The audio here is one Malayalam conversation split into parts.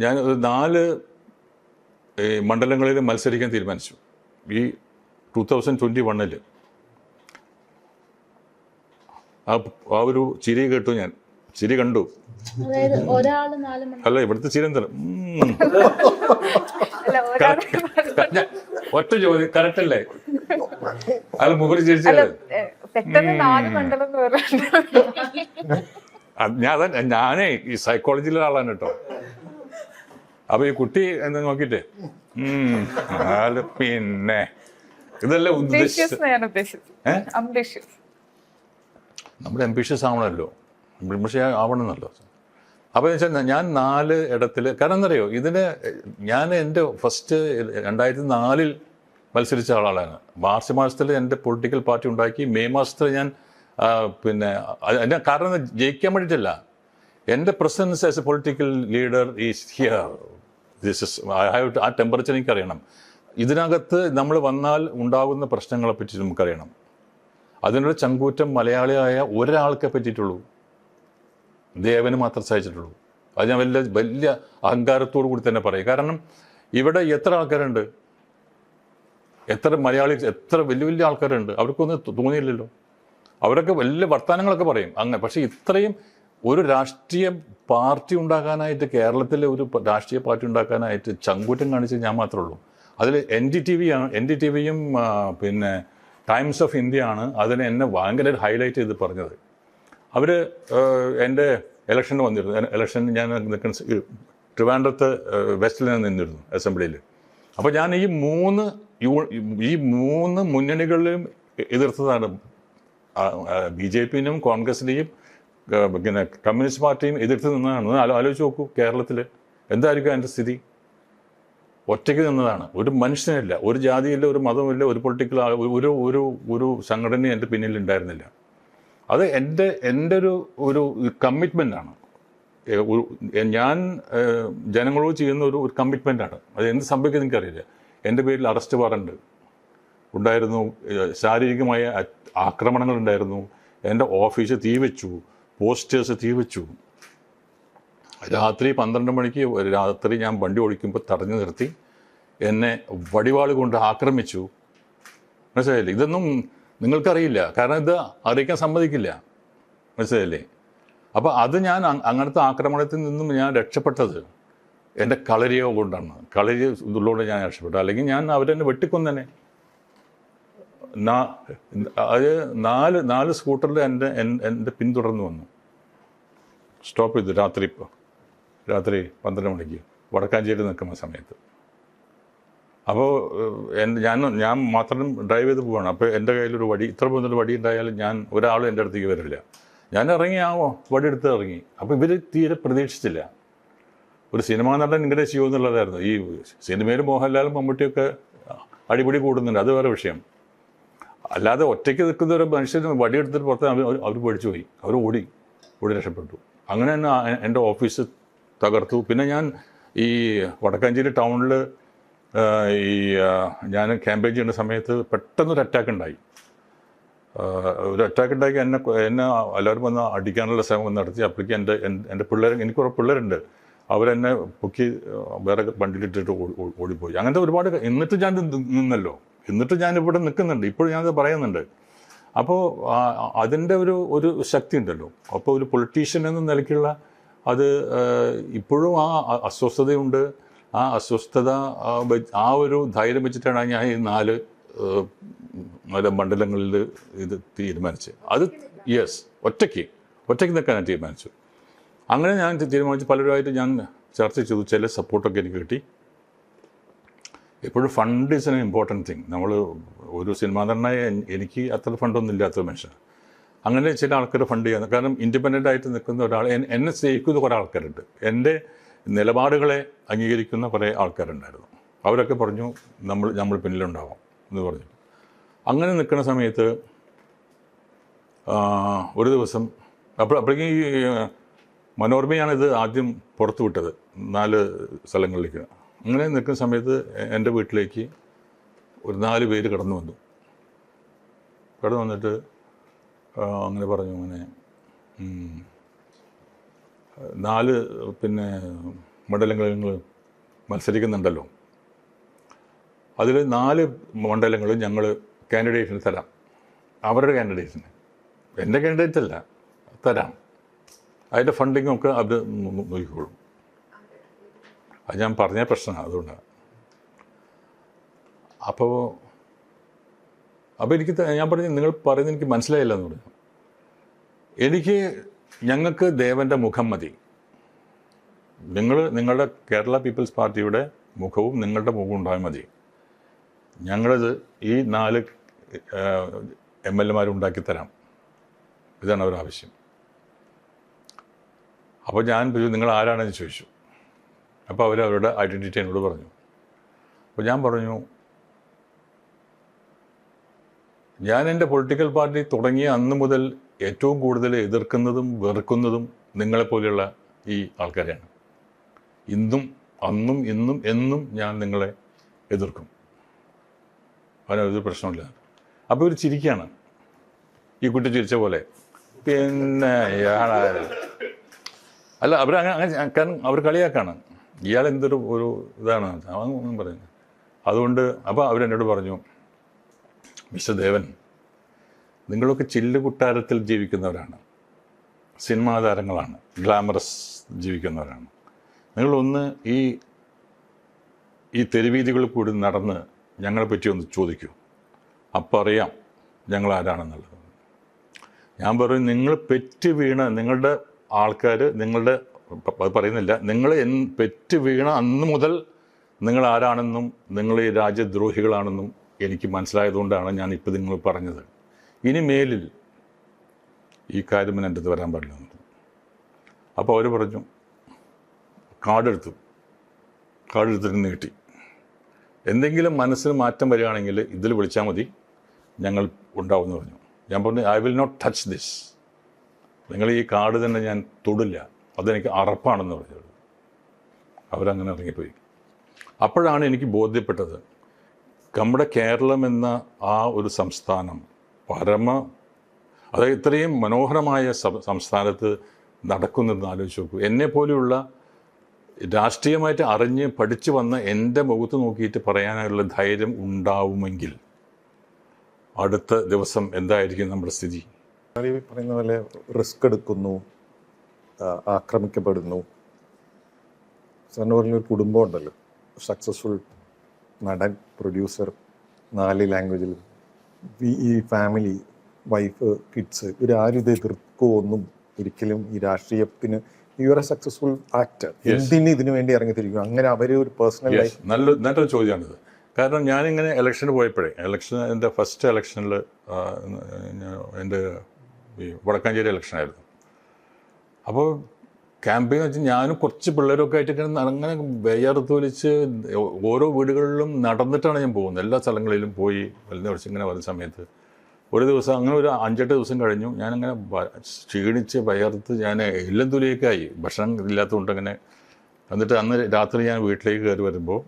ഞാൻ ഒരു 4 മണ്ഡലങ്ങളിൽ മത്സരിക്കാൻ തീരുമാനിച്ചു ഈ 2021. ആ ഒരു ചിരി കേട്ടു, ഞാൻ ചിരി കണ്ടു. അല്ല, ഇവിടുത്തെ ചിരി എന്താ, ഒറ്റ ചോദ്യം കറക്റ്റ് അല്ലേ? അത് മുകളിൽ ചിരിച്ചത് ഞാനേ ഈ സൈക്കോളജിയിലെ ആളാണ് കേട്ടോ. അപ്പൊ ഈ കുട്ടി എന്താ നോക്കിട്ടേ പിന്നെ ഇതല്ലേ നമ്മൾ ambitious ആവണമല്ലോ, പക്ഷേ ആവണമെന്നല്ലോ. അപ്പോൾ വെച്ചാൽ ഞാൻ 4 ഇടത്തിൽ, കാരണം എന്തറിയോ, ഇതിന് ഞാൻ എൻ്റെ ഫസ്റ്റ് 2004 മത്സരിച്ച ആളാണ്. മാർച്ച് മാസത്തിൽ എൻ്റെ പൊളിറ്റിക്കൽ പാർട്ടി ഉണ്ടാക്കി. മെയ് മാസത്തിൽ ഞാൻ പിന്നെ അതിൻ്റെ കാരണം ജയിക്കാൻ വേണ്ടിയിട്ടല്ല, എൻ്റെ presence as a political leader is here. This is I have to, ആ ടെമ്പറേച്ചർ എനിക്കറിയണം. ഇതിനകത്ത് നമ്മൾ വന്നാൽ ഉണ്ടാകുന്ന പ്രശ്നങ്ങളെ പറ്റി നമുക്കറിയണം. അതിനൊരു ചങ്കൂറ്റം മലയാളിയായ ഒരാൾക്കെ പറ്റിയിട്ടുള്ളൂ, ദേവന് മാത്രം സഹിച്ചിട്ടുള്ളൂ. അത് ഞാൻ വലിയ അഹങ്കാരത്തോടു കൂടി തന്നെ പറയും. കാരണം ഇവിടെ എത്ര ആൾക്കാരുണ്ട്, എത്ര മലയാളി, എത്ര വലിയ വലിയ ആൾക്കാരുണ്ട്, അവർക്കൊന്നും തോന്നിയില്ലല്ലോ. അവരൊക്കെ വലിയ വർത്തമാനങ്ങളൊക്കെ പറയും അങ്ങനെ. പക്ഷേ ഇത്രയും ഒരു രാഷ്ട്രീയ പാർട്ടി ഉണ്ടാക്കാനായിട്ട്, കേരളത്തിലെ ഒരു രാഷ്ട്രീയ പാർട്ടി ഉണ്ടാക്കാനായിട്ട് ചങ്കൂറ്റം കാണിച്ച് ഞാൻ മാത്രമേ ഉള്ളൂ. അതിൽ NDTVയും പിന്നെ ടൈംസ് ഓഫ് ഇന്ത്യ ആണ് അതിനെ എന്നെ ഭയങ്കര ഹൈലൈറ്റ് ചെയ്ത് പറഞ്ഞത്. അവർ എൻ്റെ ഇലക്ഷന് വന്നിരുന്നു. ഇലക്ഷൻ ഞാൻ നിൽക്കുന്ന ട്രിവാൻഡ്രത്ത് വെസ്റ്റിൽ നിന്നിരുന്നു അസംബ്ലിയിൽ. അപ്പോൾ ഞാൻ ഈ മൂന്ന് മുന്നണികളിലും എതിർത്തതാണ്. BJPനും കോൺഗ്രസിനെയും പിന്നെ കമ്മ്യൂണിസ്റ്റ് പാർട്ടിയും എതിർത്ത് നിന്നതാണ്. ആലോചിച്ച് നോക്കൂ, കേരളത്തിൽ എന്തായിരിക്കും എൻ്റെ സ്ഥിതി. ഒറ്റയ്ക്ക് നിന്നതാണ്. ഒരു മനുഷ്യനില്ല, ഒരു ജാതിയില്ല, ഒരു മതമില്ല, ഒരു പൊളിറ്റിക്കൽ ഒരു സംഘടന എൻ്റെ പിന്നിൽ ഉണ്ടായിരുന്നില്ല. അത് എൻ്റെ ഒരു കമ്മിറ്റ്മെൻ്റാണ്. ഞാൻ ജനങ്ങളോട് ചെയ്യുന്ന ഒരു കമ്മിറ്റ്മെൻ്റാണ്. അത് എന്ത് സംഭവിക്കുന്നത് എനിക്കറിയില്ല. എൻ്റെ പേരിൽ അറസ്റ്റ് വാറണ്ട് ഉണ്ടായിരുന്നു, ശാരീരികമായ ആക്രമണങ്ങൾ ഉണ്ടായിരുന്നു, എൻ്റെ ഓഫീസ് തീ വെച്ചു, പോസ്റ്റേഴ്സ് തീ വെച്ചു. രാത്രി 12 മണിക്ക് രാത്രി ഞാൻ വണ്ടി ഓടിക്കുമ്പോൾ തടഞ്ഞു നിർത്തി എന്നെ വടിവാൾ കൊണ്ട് ആക്രമിച്ചു. മനസ്സിലായില്ലേ? ഇതൊന്നും നിങ്ങൾക്കറിയില്ല, കാരണം ഇത് അറിയിക്കാൻ സമ്മതിക്കില്ല. മനസ്സിലായില്ലേ? അപ്പോൾ അത് ഞാൻ അങ്ങനത്തെ ആക്രമണത്തിൽ നിന്നും ഞാൻ രക്ഷപ്പെട്ടത് എൻ്റെ കളരിയോ കൊണ്ടാണ്. കളരി ഇതുള്ളതുകൊണ്ട് ഞാൻ രക്ഷപ്പെട്ടു. അല്ലെങ്കിൽ ഞാൻ അവരെന്നെ വെട്ടിക്കൊന്നെ. അത് 4 സ്കൂട്ടറിൽ എൻ്റെ പിന്തുടർന്ന് വന്നു. സ്റ്റോപ്പ് ചെയ്തു രാത്രി 12 മണിക്ക് വടക്കാഞ്ചേരി നിൽക്കുന്ന സമയത്ത്. അപ്പോൾ ഞാൻ മാത്രം ഡ്രൈവ് ചെയ്ത് പോവാണ്. അപ്പോൾ എൻ്റെ കയ്യിലൊരു വടി, ഇത്ര പോകുന്നൊരു വടി ഉണ്ടായാലും ഒരാളും എൻ്റെ അടുത്തേക്ക് വരില്ല. ഞാൻ ഇറങ്ങി, വടി എടുത്ത് ഇറങ്ങി. അപ്പോൾ ഇവർ തീരെ പ്രതീക്ഷിച്ചില്ല. ഒരു സിനിമാ നടൻ ഇങ്ങനെ ചെയ്യുമെന്നുള്ളതായിരുന്നു. ഈ സിനിമയിൽ മോഹൻലാലും മമ്മൂട്ടിയൊക്കെ അടിപിടി കൂടുന്നുണ്ട്, അത് വേറെ വിഷയം. അല്ലാതെ ഒറ്റയ്ക്ക് നിൽക്കുന്ന ഒരു മനുഷ്യന് വടിയെടുത്തിട്ട് പുറത്ത് അവർ പേടിച്ചു പോയി. അവർ ഓടി രക്ഷപ്പെട്ടു. അങ്ങനെ തന്നെ എൻ്റെ ഓഫീസ് തകർത്തു. പിന്നെ ഞാൻ ഈ വടക്കാഞ്ചേരി ടൗണിൽ ഞാൻ ക്യാമ്പയിൻ ചെയ്യുന്ന സമയത്ത് പെട്ടെന്നൊരു അറ്റാക്ക് ഉണ്ടായി. എന്നെ എല്ലാവരും വന്ന് അടിക്കാനുള്ള ശ്രമം നടത്തി. അപ്പോഴേക്കും എൻ്റെ എനിക്ക് കുറേ പിള്ളേരുണ്ട്, അവരെന്നെ പൊക്കി വേറെ വണ്ടിയിലിട്ടിട്ട് ഓടിപ്പോയി. അങ്ങനത്തെ ഒരുപാട്. എന്നിട്ട് ഞാൻ നിന്നല്ലോ, എന്നിട്ട് ഞാനിവിടെ നിൽക്കുന്നുണ്ട്, ഇപ്പോഴും ഞാനത് പറയുന്നുണ്ട്. അപ്പോൾ അതിൻ്റെ ഒരു ശക്തി ഉണ്ടല്ലോ. അപ്പോൾ ഒരു പൊളിറ്റീഷ്യൻ എന്ന നിലയ്ക്കുള്ള അത് ഇപ്പോഴും ആ അസ്വസ്ഥതയുണ്ട്. ആ അസ്വസ്ഥത, ആ ഒരു ധൈര്യം വെച്ചിട്ടാണ് ഞാൻ ഈ 4 മണ്ഡലങ്ങളിൽ ഇത് തീരുമാനിച്ചത്. അത് ഒറ്റയ്ക്ക് നിൽക്കാൻ ഞാൻ തീരുമാനിച്ചു. അങ്ങനെ ഞാൻ തീരുമാനിച്ചു. പലരുമായിട്ട് ഞാൻ ചർച്ച ചെയ്തു. ചില സപ്പോർട്ടൊക്കെ എനിക്ക് കിട്ടി. എപ്പോഴും fund is an important thing. നമ്മൾ ഒരു സിനിമാ നടനായ എനിക്ക് അത്ര ഫണ്ടൊന്നും ഇല്ലാത്ത മനുഷ്യൻ. അങ്ങനെ ചില ആൾക്കാർ ഫണ്ട് ചെയ്യാൻ, കാരണം ഇൻഡിപെൻഡൻ്റ് ആയിട്ട് നിൽക്കുന്ന ഒരാൾ, എന്നെ സ്നേഹിക്കുന്ന കുറേ ആൾക്കാരുണ്ട്, എൻ്റെ നിലപാടുകളെ അംഗീകരിക്കുന്ന കുറേ ആൾക്കാരുണ്ടായിരുന്നു. അവരൊക്കെ പറഞ്ഞു നമ്മൾ പിന്നിലുണ്ടാവും എന്ന് പറഞ്ഞു. അങ്ങനെ നിൽക്കുന്ന സമയത്ത് ഒരു ദിവസം അപ്പോഴേക്കും ഈ മനോരമയാണിത് ആദ്യം പുറത്തു വിട്ടത് 4 സ്ഥലങ്ങളിലേക്ക്. അങ്ങനെ നിൽക്കുന്ന സമയത്ത് എൻ്റെ വീട്ടിലേക്ക് ഒരു 4 പേര് കടന്നു വന്നിട്ട് അങ്ങനെ പറഞ്ഞു, അങ്ങനെ 4 മണ്ഡലങ്ങളിൽ നിങ്ങൾ മത്സരിക്കുന്നുണ്ടല്ലോ, അതിൽ 4 മണ്ഡലങ്ങളും ഞങ്ങൾ കാൻഡിഡേറ്റിന് തരാം. അവരുടെ കാൻഡിഡേറ്റിന്, എൻ്റെ കാൻഡിഡേറ്റ് അല്ല, തരാം. അതിൻ്റെ ഫണ്ടിങ്ങൊക്കെ അത് നോക്കിക്കോളും. അത് ഞാൻ പറഞ്ഞ പ്രശ്നമാണ്, അതുകൊണ്ടാണ്. അപ്പോൾ എനിക്ക് ഞാൻ പറഞ്ഞു, നിങ്ങൾ പറയുന്നത് എനിക്ക് മനസ്സിലായില്ല എന്ന് പറഞ്ഞു. ഞങ്ങൾക്ക് ദേവൻ്റെ മുഖം മതി. നിങ്ങളുടെ കേരള പീപ്പിൾസ് പാർട്ടിയുടെ മുഖവും നിങ്ങളുടെ മുഖവും ഉണ്ടായാൽ മതി. ഞങ്ങളത് ഈ 4 MLA ഉണ്ടാക്കിത്തരാം. ഇതാണ് അവരാവശ്യം. അപ്പോൾ ഞാൻ നിങ്ങൾ ആരാണെന്ന് ചോദിച്ചു. അപ്പോൾ അവരുടെ ഐഡൻറ്റിറ്റി എന്നോട് പറഞ്ഞു. അപ്പോൾ ഞാൻ പറഞ്ഞു, ഞാൻ എൻ്റെ പൊളിറ്റിക്കൽ പാർട്ടി തുടങ്ങിയ അന്ന് മുതൽ ഏറ്റവും കൂടുതൽ എതിർക്കുന്നതും വെറുക്കുന്നതും നിങ്ങളെപ്പോലെയുള്ള ഈ ആൾക്കാരെയാണ്. ഇന്നും അന്നും ഇന്നും എന്നും ഞാൻ നിങ്ങളെ എതിർക്കും. അതിനൊരു പ്രശ്നമില്ല. അപ്പോൾ ഇവർ ചിരിക്കുകയാണ്, ഈ കുട്ടി ചിരിച്ച പോലെ. പിന്നെ അല്ല, കാരണം അവർ കളിയാക്കാണ്, ഇയാൾ എന്തൊരു ഇതാണ് അവൻ പറയുന്നത്. അതുകൊണ്ട് അപ്പോൾ അവരെന്നോട് പറഞ്ഞു, മിസ്റ്റർ ദേവൻ, നിങ്ങളൊക്കെ ചില്ലുകുട്ടാരത്തിൽ ജീവിക്കുന്നവരാണ്, സിനിമാ താരങ്ങളാണ്, ഗ്ലാമറസ് ജീവിക്കുന്നവരാണ്. നിങ്ങളൊന്ന് ഈ തെരുവീതികളിൽ കൂടി നടന്ന് ഞങ്ങളെപ്പറ്റി ഒന്ന് ചോദിക്കൂ, അപ്പം അറിയാം ഞങ്ങൾ ആരാണെന്നുള്ളത്. ഞാൻ പറയും, നിങ്ങൾ പെറ്റ് വീണ നിങ്ങളുടെ ആൾക്കാർ, നിങ്ങളുടെ പറയുന്നില്ല, നിങ്ങൾ പെറ്റ് വീണ അന്ന് മുതൽ നിങ്ങൾ ആരാണെന്നും നിങ്ങൾ ഈ രാജ്യദ്രോഹികളാണെന്നും എനിക്ക് മനസ്സിലായതുകൊണ്ടാണ് ഞാൻ ഇപ്പോൾ നിങ്ങൾ പറഞ്ഞത്. ഇനി മേലിൽ ഈ കാര്യം എൻ്റെ അടുത്ത് വരാൻ പാടില്ല. അപ്പോൾ അവർ പറഞ്ഞു, കാർഡെടുത്തിട്ട് നീട്ടി, എന്തെങ്കിലും മനസ്സിന് മാറ്റം വരികയാണെങ്കിൽ ഇതിൽ വിളിച്ചാൽ മതി, ഞങ്ങൾ ഉണ്ടാവുമെന്ന് പറഞ്ഞു. ഞാൻ പറഞ്ഞു, I will not touch this. നിങ്ങൾ ഈ കാർഡ് തന്നെ ഞാൻ തൊടില്ല, അതെനിക്ക് അറപ്പാണെന്ന് പറഞ്ഞത്. അവരങ്ങനെ ഇറങ്ങിപ്പോയി. അപ്പോഴാണ് എനിക്ക് ബോധ്യപ്പെട്ടത്, നമ്മുടെ കേരളം എന്ന ആ ഒരു സംസ്ഥാനം അതായത് ഇത്രയും മനോഹരമായ സംസ്ഥാനത്ത് നടക്കുന്നതെന്ന് ആലോചിച്ച് നോക്കൂ. എന്നെപ്പോലെയുള്ള രാഷ്ട്രീയമായിട്ട് അറിഞ്ഞ് പഠിച്ചു വന്ന എൻ്റെ മുഖത്ത് നോക്കിയിട്ട് പറയാനുള്ള ധൈര്യം ഉണ്ടാവുമെങ്കിൽ അടുത്ത ദിവസം എന്തായിരിക്കും നമ്മുടെ സ്ഥിതി? പറയുന്ന പോലെ റിസ്ക് എടുക്കുന്നു, ആക്രമിക്കപ്പെടുന്നു. സാറിന് പറഞ്ഞൊരു കുടുംബം ഉണ്ടല്ലോ, സക്സസ്ഫുൾ നടൻ, പ്രൊഡ്യൂസർ, 4 ലാംഗ്വേജിൽ. ഈ ഫാമിലി, വൈഫ്, കിഡ്സ്, ഇവരാരും ഇത് എതിർക്കുമോ ഒന്നും ഒരിക്കലും ഈ രാഷ്ട്രീയത്തിന്? You are A successful actor, എന്തിന് ഇതിനു വേണ്ടി ഇറങ്ങിത്തിരിക്കും? അങ്ങനെ അവർ ഒരു പേഴ്സണൽ ലൈഫ്. നല്ലൊരു ചോദ്യമാണിത്. കാരണം ഞാനിങ്ങനെ ഇലക്ഷന് പോയപ്പോഴേ, എൻ്റെ ഫസ്റ്റ് ഇലക്ഷനിൽ എൻ്റെ വടക്കാഞ്ചേരി ഇലക്ഷനായിരുന്നു. അപ്പോൾ ക്യാമ്പയിൻ വെച്ച് ഞാനും കുറച്ച് പിള്ളേരൊക്കെ ആയിട്ട് അങ്ങനെ വിയർത്തൊലിച്ച് ഓരോ വീടുകളിലും നടന്നിട്ടാണ് ഞാൻ പോകുന്നത്. എല്ലാ സ്ഥലങ്ങളിലും പോയി വലിയ ഇങ്ങനെ വരുന്ന സമയത്ത് ഒരു ദിവസം അങ്ങനെ ഒരു 5-8 ദിവസം കഴിഞ്ഞു. ഞാനങ്ങനെ ക്ഷീണിച്ച് വയർത്ത് ഞാൻ എല്ലാം തുലിയൊക്കെയായി, ഭക്ഷണം ഇല്ലാത്തതുകൊണ്ട് അങ്ങനെ. എന്നിട്ട് അന്ന് രാത്രി ഞാൻ വീട്ടിലേക്ക് കയറി വരുമ്പോൾ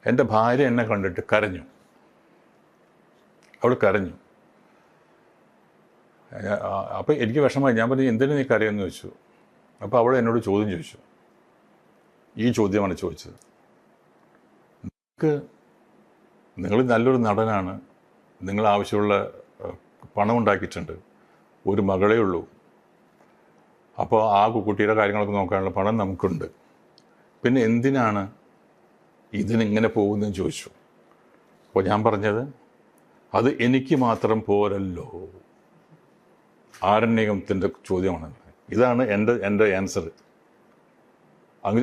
എൻ്റെ ഭാര്യ എന്നെ കണ്ടിട്ട് കരഞ്ഞു. അവൾ കരഞ്ഞു. അപ്പോൾ എനിക്ക് വിഷമമായി. ഞാൻ പറഞ്ഞു, എന്തിനു നീ കരയെന്ന് ചോദിച്ചു. അപ്പോൾ അവൾ എന്നോട് ചോദ്യം ചോദിച്ചു. ഈ ചോദ്യമാണ് ചോദിച്ചത്, നിങ്ങൾ നല്ലൊരു നടനാണ്, നിങ്ങൾ ആവശ്യമുള്ള പണം ഉണ്ടാക്കിയിട്ടുണ്ട്, ഒരു മകളേ ഉള്ളൂ, അപ്പോൾ ആ കുട്ടിയുടെ കാര്യങ്ങളൊക്കെ നോക്കാനുള്ള പണം നമുക്കുണ്ട്, പിന്നെ എന്തിനാണ് ഇതിനിങ്ങനെ പോകുന്നതെന്ന് ചോദിച്ചു. അപ്പോൾ ഞാൻ പറഞ്ഞത്, അത് എനിക്ക് മാത്രം പോരല്ലോ. ആരണ്യകത്തിൻ്റെ ചോദ്യമാണ്. ഇതാണ് എൻ്റെ ആൻസർ.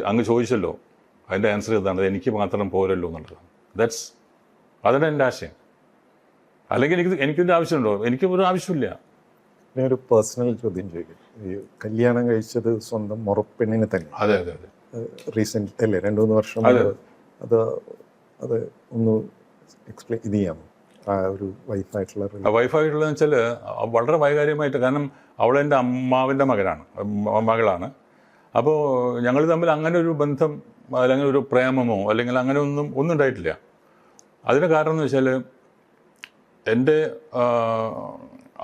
അങ്ങ് ചോദിച്ചല്ലോ, അതിൻ്റെ ആൻസർ ഇതാണ്, എനിക്ക് മാത്രം പോരല്ലോ എന്നുള്ളതാണ്. അതാണ് എൻ്റെ ആശയം. അല്ലെങ്കിൽ എനിക്കൊരു ആവശ്യമുണ്ടോ? എനിക്ക് ഒരു ആവശ്യമില്ല. ഒരു പേഴ്സണൽ ചോദ്യം ചോദിക്കും. ഈ കല്യാണം കഴിച്ചത് സ്വന്തം മുറപ്പെണ്ണിനെ തന്നെ. അതെ. റീസെന്റ് അല്ലേ, 2-3 വർഷം. അത് ഒന്ന് എക്സ്പ്ലെയിൻ ചെയ്യാമോ? ആ ഒരു വൈഫായിട്ടുള്ളതെന്ന് വെച്ചാൽ വളരെ വൈകാരികമായിട്ട്. കാരണം അവളെൻ്റെ അമ്മാവിൻ്റെ മകളാണ്. അപ്പോൾ ഞങ്ങൾ തമ്മിൽ അങ്ങനെ ഒരു ബന്ധം അല്ലെങ്കിൽ ഒരു പ്രേമമോ അല്ലെങ്കിൽ അങ്ങനെ ഒന്നും ഉണ്ടായിട്ടില്ല. അതിന് കാരണം എന്ന് വെച്ചാൽ എൻ്റെ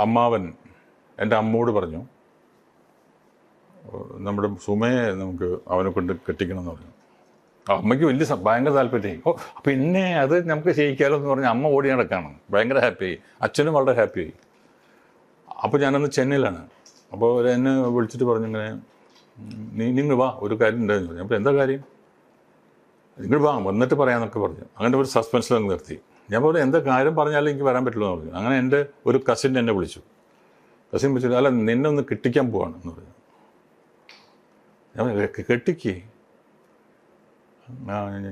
അമ്മാവൻ എൻ്റെ അമ്മോട് പറഞ്ഞു, നമ്മുടെ സുമയെ നമുക്ക് അവനെ കൊണ്ട് കെട്ടിക്കണം എന്ന് പറഞ്ഞു. അമ്മയ്ക്ക് വലിയ ഭയങ്കര താല്പര്യമായി. പിന്നെ അത് നമുക്ക് ചെയ്യിക്കാമല്ലോ എന്ന് പറഞ്ഞ് അമ്മ ഓടി നടക്കാണ്, ഭയങ്കര ഹാപ്പിയായി. അച്ഛനും വളരെ ഹാപ്പിയായി. അപ്പോൾ ഞാനന്ന് ചെന്നൈയിലാണ്. അപ്പോൾ എന്നെ വിളിച്ചിട്ട് പറഞ്ഞു ഇങ്ങനെ, നിങ്ങൾ വാ, ഒരു കാര്യം ഉണ്ടായിരുന്നു പറഞ്ഞു. അപ്പോൾ എന്താ കാര്യം? നിങ്ങൾ വാ, വന്നിട്ട് പറയാമെന്നൊക്കെ പറഞ്ഞു. അങ്ങനെ ഒരു സസ്പെൻസിൽ നിർത്തി. ഞാൻ പറഞ്ഞു എന്താ കാര്യം പറഞ്ഞാലും എനിക്ക് വരാൻ പറ്റുള്ളൂ എന്ന് പറഞ്ഞു. അങ്ങനെ എൻ്റെ ഒരു കസിൻ എന്നെ വിളിച്ചു. കസിൻ വിളിച്ചിട്ട് അല്ല നിന്നെ ഒന്ന് കെട്ടിക്കാൻ പോവാണ് എന്ന് പറഞ്ഞു. ഞാൻ കെട്ടിക്ക്?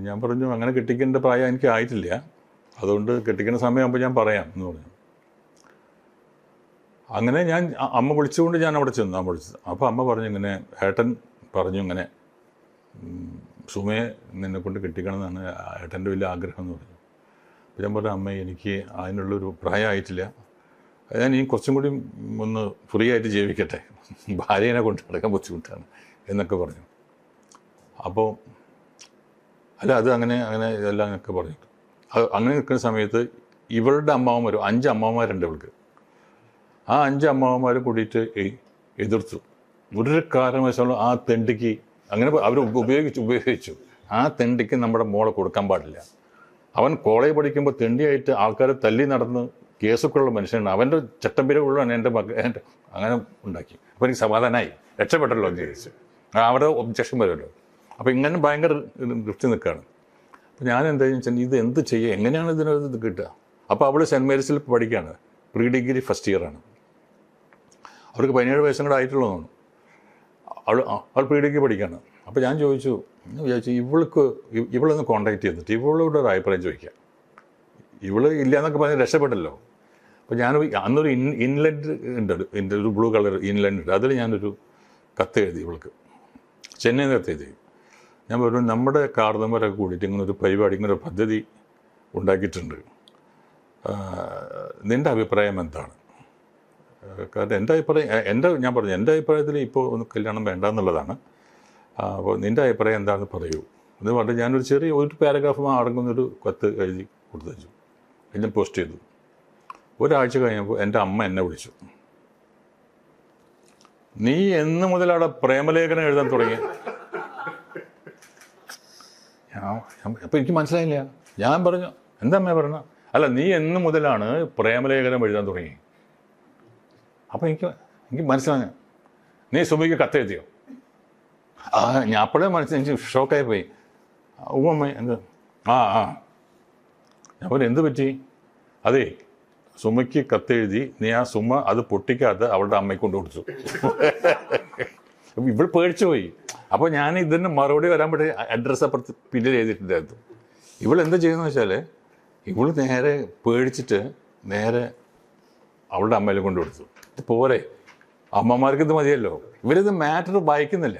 ഞാൻ പറഞ്ഞു അങ്ങനെ കെട്ടിക്കേണ്ട പ്രായം എനിക്ക് ആയിട്ടില്ല, അതുകൊണ്ട് കെട്ടിക്കേണ്ട സമയമാകുമ്പോൾ ഞാൻ പറയാം എന്ന് പറഞ്ഞു. അങ്ങനെ ഞാൻ അമ്മ വിളിച്ചുകൊണ്ട് ഞാൻ അവിടെ ചെന്നു. അമ്മ വിളിച്ചത്. അപ്പോൾ അമ്മ പറഞ്ഞു ഇങ്ങനെ ഏട്ടൻ പറഞ്ഞു ഇങ്ങനെ സുമയെ നിന്നെ കൊണ്ട് കെട്ടിക്കണം എന്നാണ് ഏട്ടൻ്റെ വലിയ ആഗ്രഹം എന്ന് പറഞ്ഞു. അപ്പോൾ ഞാൻ പറഞ്ഞു അമ്മ എനിക്ക് അതിനുള്ളൊരു പ്രായമായിട്ടില്ല, ഞാൻ ഈ കുറച്ചും കൂടി ഒന്ന് ഫ്രീ ആയിട്ട് ജീവിക്കട്ടെ, ഭാര്യനെ കൊണ്ട് നടക്കാൻ ബുദ്ധിമുട്ടാണ് എന്നൊക്കെ പറഞ്ഞു. അപ്പോൾ അല്ല അത് അങ്ങനെ ഇതെല്ലാം എന്നൊക്കെ പറഞ്ഞു. അങ്ങനെ നിൽക്കുന്ന സമയത്ത് ഇവളുടെ അമ്മാവന്മാർ 5 അമ്മാവന്മാരുണ്ട് ഇവൾക്ക്. ആ 5 അമ്മാവന്മാരും കൂടിയിട്ട് എതിർത്തു. ഒരു കാരണവശാലും ആ തെണ്ടിക്ക് അങ്ങനെ അവർ ഉപയോഗിച്ചു ആ തെണ്ടിക്ക് നമ്മുടെ മോളെ കൊടുക്കാൻ പാടില്ല. അവൻ കോളേജ് പഠിക്കുമ്പോൾ തെണ്ടിയായിട്ട് ആൾക്കാരെ തല്ലി നടന്ന് കേസൊക്കെയുള്ള മനുഷ്യനാണ്, അവൻ്റെ ചട്ടമ്പിരവുള്ളതാണ് എൻ്റെ അങ്ങനെ ഉണ്ടാക്കി. അപ്പോൾ എനിക്ക് സമാധാനമായി, രക്ഷപ്പെട്ടല്ലോ എന്ന് ചോദിച്ചു. അവിടെ ഒബ്ജക്ഷൻ വരുമല്ലോ. അപ്പോൾ ഇങ്ങനെ ഭയങ്കര ദൃഷ്ടി നിൽക്കുകയാണ്. അപ്പോൾ ഞാൻ എന്താണെന്ന് വെച്ചാൽ ഇത് എന്ത് ചെയ്യുക, എങ്ങനെയാണ് ഇതിനൊരു ഇത് കിട്ടുക? അപ്പോൾ അവൾ സെൻറ്റ് മേരീസിൽ പഠിക്കുകയാണ്, പ്രീ ഡിഗ്രി ഫസ്റ്റ് ഇയറാണ്. അവർക്ക് 17 വയസ്സും കൂടെ ആയിട്ടുള്ളൂ തോന്നുന്നു. അവൾ പ്രീ ഡിഗ്രി പഠിക്കുകയാണ്. അപ്പോൾ ഞാൻ വിചാരിച്ചു ഇവളൊന്ന് കോൺടാക്ട് ചെയ്തിട്ട് ഇവളോട് ഒരു അഭിപ്രായം ചോദിക്കാം. ഇവള് ഇല്ല എന്നൊക്കെ പറഞ്ഞ് രക്ഷപ്പെട്ടല്ലോ. അപ്പോൾ ഞാൻ അന്നൊരു ഇൻലൻഡ് ഉണ്ട്, എൻ്റെ ഒരു ബ്ലൂ കളർ ഇൻലൻഡ് ഉണ്ട്, അതിൽ ഞാനൊരു കത്ത് എഴുതി ഇവൾക്ക്, ചെന്നൈയിൽ കത്ത് എഴുതി. ഞാൻ പറഞ്ഞു നമ്മുടെ കാർന്നവരൊക്കെ കൂടിയിട്ട് ഇങ്ങനെ ഒരു പരിപാടി, ഇങ്ങനെ ഒരു പദ്ധതി ഉണ്ടാക്കിയിട്ടുണ്ട്, നിൻ്റെ അഭിപ്രായം എന്താണ്? കാരണം ഞാൻ പറഞ്ഞു എൻ്റെ അഭിപ്രായത്തിൽ ഇപ്പോൾ ഒന്ന് കല്യാണം വേണ്ട എന്നുള്ളതാണ്. അപ്പോൾ നിൻ്റെ അഭിപ്രായം എന്താണെന്ന് പറയൂ എന്ന് പറഞ്ഞിട്ട് ഞാനൊരു ചെറിയ ഒരു പാരഗ്രാഫ് അടങ്ങുന്നൊരു കത്ത് എഴുതി കൊടുത്തു. എല്ലാം പോസ്റ്റ് ചെയ്തു. ഒരാഴ്ച കഴിഞ്ഞപ്പോൾ എൻ്റെ അമ്മ എന്നെ വിളിച്ചു. നീ എന്ന് മുതൽ അവിടെ പ്രേമലേഖനം എഴുതാൻ തുടങ്ങി? അപ്പോൾ എനിക്ക് മനസ്സിലായില്ല. ഞാൻ പറഞ്ഞു എന്താ അമ്മ പറഞ്ഞു? അല്ല നീ എന്ന് മുതലാണ് പ്രേമലേഖനം എഴുതാൻ തുടങ്ങി? അപ്പോൾ എനിക്ക് മനസ്സിലായി. നീ സുമിക്ക് കത്തെഴുതിയോ? ഞാൻ അപ്പോഴേ എനിക്ക് ഷോക്കായി പോയി. അമ്മ എന്ത്? ഞാൻ പറഞ്ഞു എന്ത് പറ്റി? അതേ സുമയ്ക്ക് കത്തെഴുതി, നീ ആ സുമ അത് പൊട്ടിക്കാതെ അവളുടെ അമ്മയ്ക്ക് കൊണ്ട് കൊടുത്തു. ഇവൾ പേടിച്ചു പോയി. അപ്പോൾ ഞാൻ ഇതിന് മറുപടി വരാൻ പറ്റിയ അഡ്രസ്സ് അപ്പുറത്ത് പിന്നിൽ എഴുതിയിട്ടുണ്ടായിരുന്നു. ഇവൾ എന്താ ചെയ്യുന്നത് വെച്ചാൽ ഇവൾ നേരെ പേടിച്ചിട്ട് നേരെ അവളുടെ അമ്മയിൽ കൊണ്ട് കൊടുത്തു. ഇത് പോരെ, അമ്മമാർക്ക് ഇത് മതിയല്ലോ. ഇവരിത് മാറ്റർ വായിക്കുന്നില്ല.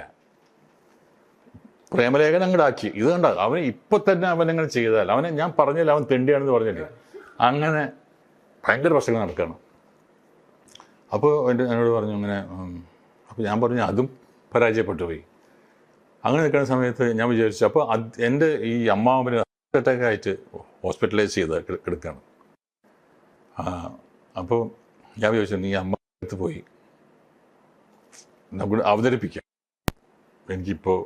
പ്രേമലേഖനം അങ്ങോട്ടാക്കി. ഇത് കണ്ട അവന് ഇപ്പം തന്നെ അവനങ്ങനെ ചെയ്താൽ അവനെ ഞാൻ പറഞ്ഞില്ല അവൻ തെണ്ടിയാണെന്ന് പറഞ്ഞില്ലേ. അങ്ങനെ ഭയങ്കര പ്രശ്നങ്ങൾ നടക്കുകയാണ്. അപ്പോൾ എന്നോട് പറഞ്ഞു അങ്ങനെ. അപ്പോൾ ഞാൻ പറഞ്ഞു അതും പരാജയപ്പെട്ടു പോയി. അങ്ങനെ നിൽക്കുന്ന സമയത്ത് ഞാൻ വിചാരിച്ചു അപ്പോൾ എൻ്റെ ഈ അമ്മാവന് ഹാർട്ട് അറ്റാക്ക് ആയിട്ട് ഹോസ്പിറ്റലൈസ് ചെയ്ത് കിടക്കുകയാണ്. അപ്പോൾ ഞാൻ വിചാരിച്ചു നീ അമ്മ അടുത്ത് പോയി നമുക്ക് അവതരിപ്പിക്കാം എനിക്കിപ്പോൾ.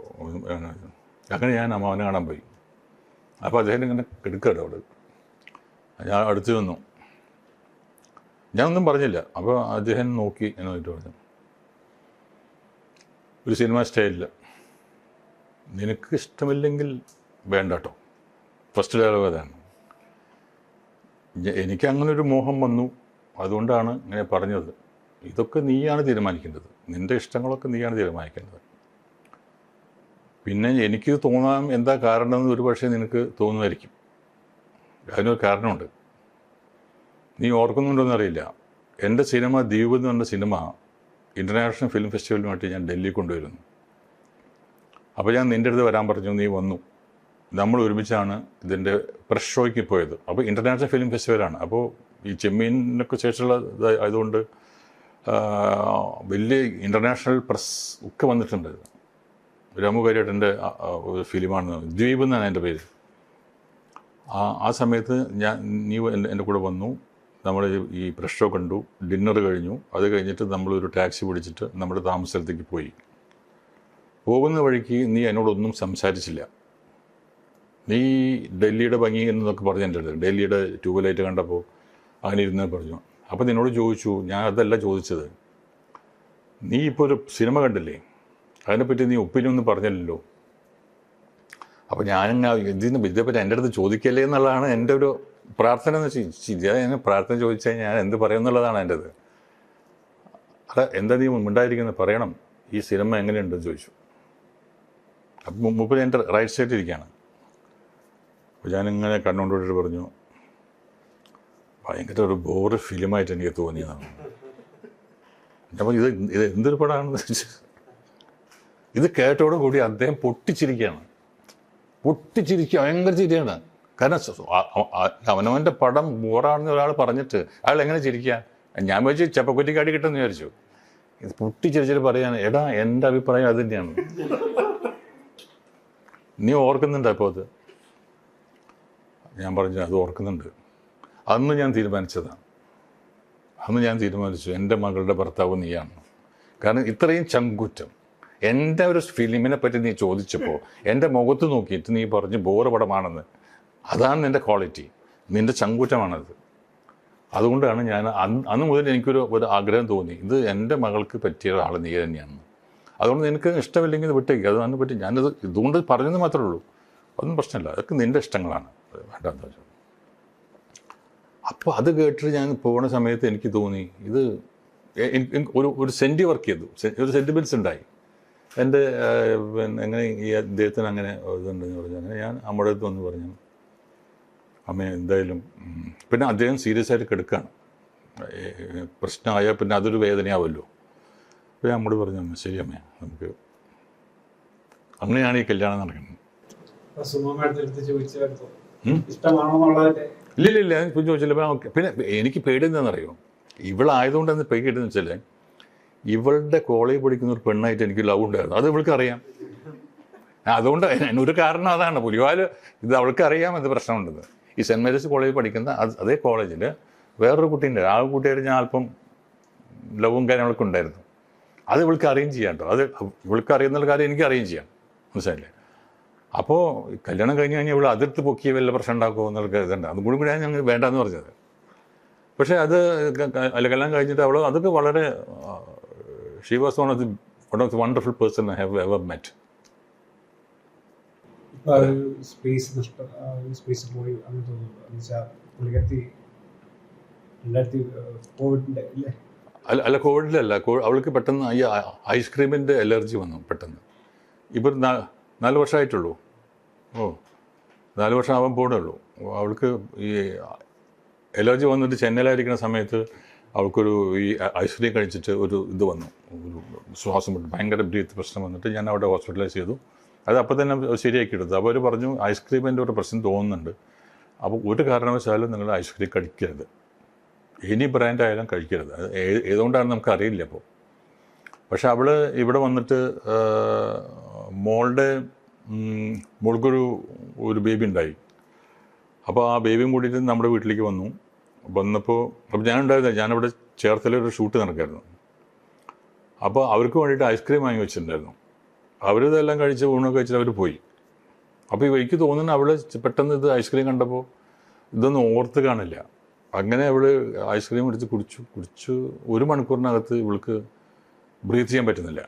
അങ്ങനെ ഞാൻ അമ്മാവനെ കാണാൻ പോയി. അപ്പോൾ അദ്ദേഹം ഇങ്ങനെ കിടക്കുകയാണ് അവിടെ. ഞാൻ അടുത്ത് വന്നു. ഞാനൊന്നും പറഞ്ഞില്ല. അപ്പോൾ അദ്ദേഹം നോക്കി എന്നിട്ട് പറഞ്ഞു ഒരു സിനിമ സ്റ്റൈലിൽ നിനക്ക് ഇഷ്ടമില്ലെങ്കിൽ വേണ്ട കേട്ടോ. ഫസ്റ്റ് ഡയലോഗ് അതാണ്. എനിക്ക് അങ്ങനൊരു മോഹം വന്നു, അതുകൊണ്ടാണ് ഇങ്ങനെ പറഞ്ഞത്. ഇതൊക്കെ നീയാണ് തീരുമാനിക്കേണ്ടത്, നിൻ്റെ ഇഷ്ടങ്ങളൊക്കെ നീയാണ് തീരുമാനിക്കേണ്ടത്. പിന്നെ എനിക്ക് തോന്നാൻ എന്താ കാരണം എന്ന് ഒരു പക്ഷേ നിനക്ക് തോന്നുമായിരിക്കും. അതിനൊരു കാരണമുണ്ട്, നീ ഓർക്കുന്നുണ്ടോയെന്ന് അറിയില്ല. എൻ്റെ സിനിമ ദ്വീപ് എന്ന് പറഞ്ഞ സിനിമ ഇൻ്റർനാഷണൽ ഫിലിം ഫെസ്റ്റിവലിനുമായിട്ട് ഞാൻ ഡൽഹി കൊണ്ടുവരുന്നു. അപ്പോൾ ഞാൻ നിൻ്റെ അടുത്ത് വരാൻ പറഞ്ഞു, നീ വന്നു. നമ്മൾ ഒരുമിച്ചാണ് ഇതിൻ്റെ പ്രസ് ഷോയ്ക്ക് പോയത്. അപ്പോൾ ഇൻ്റർനാഷണൽ ഫിലിം ഫെസ്റ്റിവലാണ്. അപ്പോൾ ഈ ചെമ്മീനൊക്കെ ശേഷമുള്ള ആയതുകൊണ്ട് വലിയ ഇൻ്റർനാഷണൽ പ്രസ് ഒക്കെ വന്നിട്ടുണ്ട്. രാമു കാര്യേട്ടൻ്റെ ഒരു ഫിലിമാണ് ദ്വീപ് എന്നാണ് എൻ്റെ പേര്. ആ സമയത്ത് നീ എൻ്റെ കൂടെ വന്നു. നമ്മൾ ഈ പ്രസ് ഷോ കണ്ടു, ഡിന്നർ കഴിഞ്ഞു. അത് കഴിഞ്ഞിട്ട് നമ്മളൊരു ടാക്സി പിടിച്ചിട്ട് നമ്മുടെ താമസ സ്ഥലത്തേക്ക് പോയി. പോകുന്ന വഴിക്ക് നീ എന്നോടൊന്നും സംസാരിച്ചില്ല. നീ ഡൽഹിയുടെ ഭംഗി എന്നൊക്കെ പറഞ്ഞു എൻ്റെ അടുത്ത്. ഡൽഹിയുടെ ട്യൂബ്ലൈറ്റ് കണ്ടപ്പോൾ അങ്ങനെ ഇരുന്ന് പറഞ്ഞു. അപ്പോൾ നിന്നോട് ചോദിച്ചു, ഞാൻ അതല്ല ചോദിച്ചത്, നീ ഇപ്പോൾ ഒരു സിനിമ കണ്ടില്ലേ, അതിനെപ്പറ്റി നീ ഒപ്പീനിയൻ ഒന്നും പറഞ്ഞില്ലല്ലോ. അപ്പോൾ ഇതേപ്പറ്റി എൻ്റെ അടുത്ത് ചോദിക്കല്ലേ എന്നുള്ളതാണ് എൻ്റെ ഒരു പ്രാർത്ഥന എന്ന് വെച്ചാൽ. ഞാൻ പ്രാർത്ഥന ചോദിച്ചാൽ ഞാൻ എന്ത് പറയും എന്നുള്ളതാണ് എൻ്റെത്. അല്ല, എന്താ നീ ഉണ്ടായിരിക്കുന്നത് പറയണം, ഈ സിനിമ എങ്ങനെയുണ്ടെന്ന് ചോദിച്ചു. അപ്പം മുമ്പ് എൻ്റെ റൈറ്റ് സൈഡിൽ ഇരിക്കുകയാണ്. അപ്പോൾ ഞാനിങ്ങനെ കണ്ണുകൊണ്ടിട്ട് പറഞ്ഞു, ഭയങ്കര ഒരു ബോറ് ഫിലിമായിട്ട് എനിക്ക് തോന്നിയതാണ്. അപ്പോൾ ഇത് എന്തൊരു പടമാണെന്ന് വെച്ചാൽ, ഇത് കേട്ടോടുകൂടി അദ്ദേഹം പൊട്ടിച്ചിരിക്കുകയാണ്. ഭയങ്കര ചിരിയാണ്. കാരണം അവനവൻ്റെ പടം ബോറാണെന്ന് ഒരാൾ പറഞ്ഞിട്ട് അയാൾ എങ്ങനെ ചിരിക്കുക? ഞാൻ വെച്ച് ചപ്പക്കുറ്റിക്കാടി കിട്ടുമെന്ന് വിചാരിച്ചു. ഇത് പൊട്ടിച്ചിരിച്ചിട്ട് പറയാണ്, എടാ എൻ്റെ അഭിപ്രായം അത് തന്നെയാണ്, നീ ഓർക്കുന്നുണ്ട് അപ്പോൾ അത്? ഞാൻ പറഞ്ഞു, അത് ഓർക്കുന്നുണ്ട്. അന്ന് ഞാൻ തീരുമാനിച്ചു എൻ്റെ മകളുടെ ഭർത്താവ് നീയാണ്. കാരണം ഇത്രയും ചങ്കുറ്റം എൻ്റെ ഒരു ഫിലിമിനെ പറ്റി നീ ചോദിച്ചപ്പോൾ എൻ്റെ മുഖത്ത് നോക്കിയിട്ട് നീ പറഞ്ഞു ബോറ് പടമാണെന്ന്. അതാണ് നിൻ്റെ ക്വാളിറ്റി, നിൻ്റെ ചങ്കുറ്റമാണത്. അതുകൊണ്ടാണ് ഞാൻ അന്ന് മുതൽ എനിക്കൊരു ആഗ്രഹം തോന്നി, ഇത് എൻ്റെ മകൾക്ക് പറ്റിയ ആൾ നീ തന്നെയാണ്. അതുകൊണ്ട് നിനക്ക് ഇഷ്ടമില്ലെങ്കിൽ ഇത് വിട്ടേക്ക്. അതിനെ പറ്റി ഞാനത് ഇതുകൊണ്ട് പറഞ്ഞെന്ന് മാത്രമേ ഉള്ളൂ, അതൊന്നും പ്രശ്നമില്ല, അതൊക്കെ നിൻ്റെ ഇഷ്ടങ്ങളാണ്, വേണ്ടെന്ന് വെച്ചാൽ. അപ്പോൾ അത് കേട്ടിട്ട് ഞാൻ പോകുന്ന സമയത്ത് എനിക്ക് തോന്നി, ഇത് ഒരു സെൻറ്റി വർക്ക് ചെയ്തു, ഒരു സെൻറ്റിമെൻറ്റ്സ് ഉണ്ടായി. എൻ്റെ എങ്ങനെ ഈ അദ്ദേഹത്തിന് അങ്ങനെ ഇതുണ്ടെന്ന് പറഞ്ഞു. അങ്ങനെ ഞാൻ അമ്മയുടെ അടുത്ത് വന്ന് പറഞ്ഞു, അമ്മ എന്തായാലും പിന്നെ അദ്ദേഹം സീരിയസ് ആയിട്ട് കിടക്കുകയാണ്, പ്രശ്നമായാൽ പിന്നെ അതൊരു വേദനയാവുമല്ലോ. അപ്പോൾ ഞാൻ അമ്മയോട് പറഞ്ഞു, അമ്മ ശരി അമ്മ, നമുക്ക് അങ്ങനെയാണ് ഈ കല്യാണം നടക്കുന്നത്. ഇല്ല ഇപ്പം ചോദിച്ചില്ല. പിന്നെ എനിക്ക് പേടി എന്താണെന്നറിയോ, ഇവളായതുകൊണ്ട് എന്ന് പേടിയെന്ന് വെച്ചാൽ, ഇവളുടെ കോളേജ് പഠിക്കുന്ന ഒരു പെണ്ണായിട്ട് എനിക്ക് ലവ് ഉണ്ടായിരുന്നു, അത് ഇവൾക്ക് അറിയാം. അതുകൊണ്ട് ഒരു കാരണം അതാണ്, പുലിവാല് ഇത് അവൾക്ക് അറിയാം എന്ത് പ്രശ്നമുണ്ടെന്ന്. ഈ സെൻറ്റ് മേരീസ് കോളേജിൽ പഠിക്കുന്ന അതേ കോളേജിൽ വേറൊരു കുട്ടീൻ്റെ, ആ കുട്ടിയായിട്ട് ഞാൻ അല്പം ലവും കാര്യങ്ങളൊക്കെ ഉണ്ടായിരുന്നു. അത് ഇവൾക്ക് അറിയുകയും ചെയ്യാം കേട്ടോ, അത് ഇവൾക്ക് അറിയുന്ന കാര്യം എനിക്ക് അറിയുകയും ചെയ്യാം, മനസ്സിലായില്ലേ? അപ്പോൾ കല്യാണം കഴിഞ്ഞ് കഴിഞ്ഞാൽ ഇവിടെ അതിർത്ത് പൊക്കിയ വല്ല പ്രശ്നം ഉണ്ടാക്കുമോ എന്നുള്ള ഇതുണ്ട്. അതും കൂടി കൂടിയാണ് ഞങ്ങൾ വേണ്ടെന്ന് പറഞ്ഞത്. പക്ഷേ അത് കല്യാണം കഴിഞ്ഞിട്ട് അവൾ അതൊക്കെ വളരെ she was one of the wonderful person I have ever met. അല്ല കോവിഡിലല്ല, അവൾക്ക് പെട്ടെന്ന് ഈ ഐസ്ക്രീമിൻ്റെ അലർജി വന്നു പെട്ടെന്ന്. ഇപ്പോൾ 4 വർഷമായിട്ടുള്ളൂ. 4 വർഷം ആവാൻ പോകണേ ഉള്ളൂ. അവൾക്ക് ഈ അലർജി വന്നിട്ട് ചെന്നൈയിലായിരിക്കുന്ന സമയത്ത് അവൾക്കൊരു ഈ ഐസ്ക്രീം കഴിച്ചിട്ട് ഒരു ഇത് വന്നു, ഒരു ശ്വാസം വിട്ടു, ഭയങ്കര ബ്രീത്ത് പ്രശ്നം വന്നിട്ട് ഞാൻ അവിടെ ഹോസ്പിറ്റലൈസ് ചെയ്തു. അത് അപ്പോൾ തന്നെ ശരിയാക്കി എടുത്തു. അപ്പോൾ അവർ പറഞ്ഞു ഐസ്ക്രീമിൻ്റെ ഒരു പ്രശ്നം തോന്നുന്നുണ്ട്, അപ്പോൾ ഒരു കാരണവശാലും നിങ്ങൾ ഐസ്ക്രീം കഴിക്കരുത്, എനി ബ്രാൻഡ് ആയാലും കഴിക്കരുത്. അത് ഏതുകൊണ്ടാണെന്ന് നമുക്കറിയില്ല അപ്പോൾ. പക്ഷെ അവൾ ഇവിടെ വന്നിട്ട് മോൾക്കൊരു ബേബി ഉണ്ടായി. അപ്പോൾ ആ ബേബിയും കൂടിയിട്ട് നമ്മുടെ വീട്ടിലേക്ക് വന്നപ്പോൾ ഞാനുണ്ടായിരുന്നില്ല, ഞാനിവിടെ ചേർത്തലൊരു ഷൂട്ട് നടക്കായിരുന്നു. അപ്പോൾ അവർക്ക് വേണ്ടിയിട്ട് ഐസ്ക്രീം വാങ്ങി വെച്ചിട്ടുണ്ടായിരുന്നു. അവരിതെല്ലാം കഴിച്ച് ഊണൊക്കെ കഴിച്ചിട്ട് അവർ പോയി. അപ്പോൾ എനിക്ക് തോന്നുന്നു അവൾ പെട്ടെന്ന് ഇത് ഐസ്ക്രീം കണ്ടപ്പോൾ ഇതൊന്നും ഓർത്ത് കാണില്ല. അങ്ങനെ അവൾ ഐസ്ക്രീം എടുത്ത് കുടിച്ചു 1 മണിക്കൂറിനകത്ത് ഇവൾക്ക് ബ്രീത്ത് ചെയ്യാൻ പറ്റുന്നില്ല.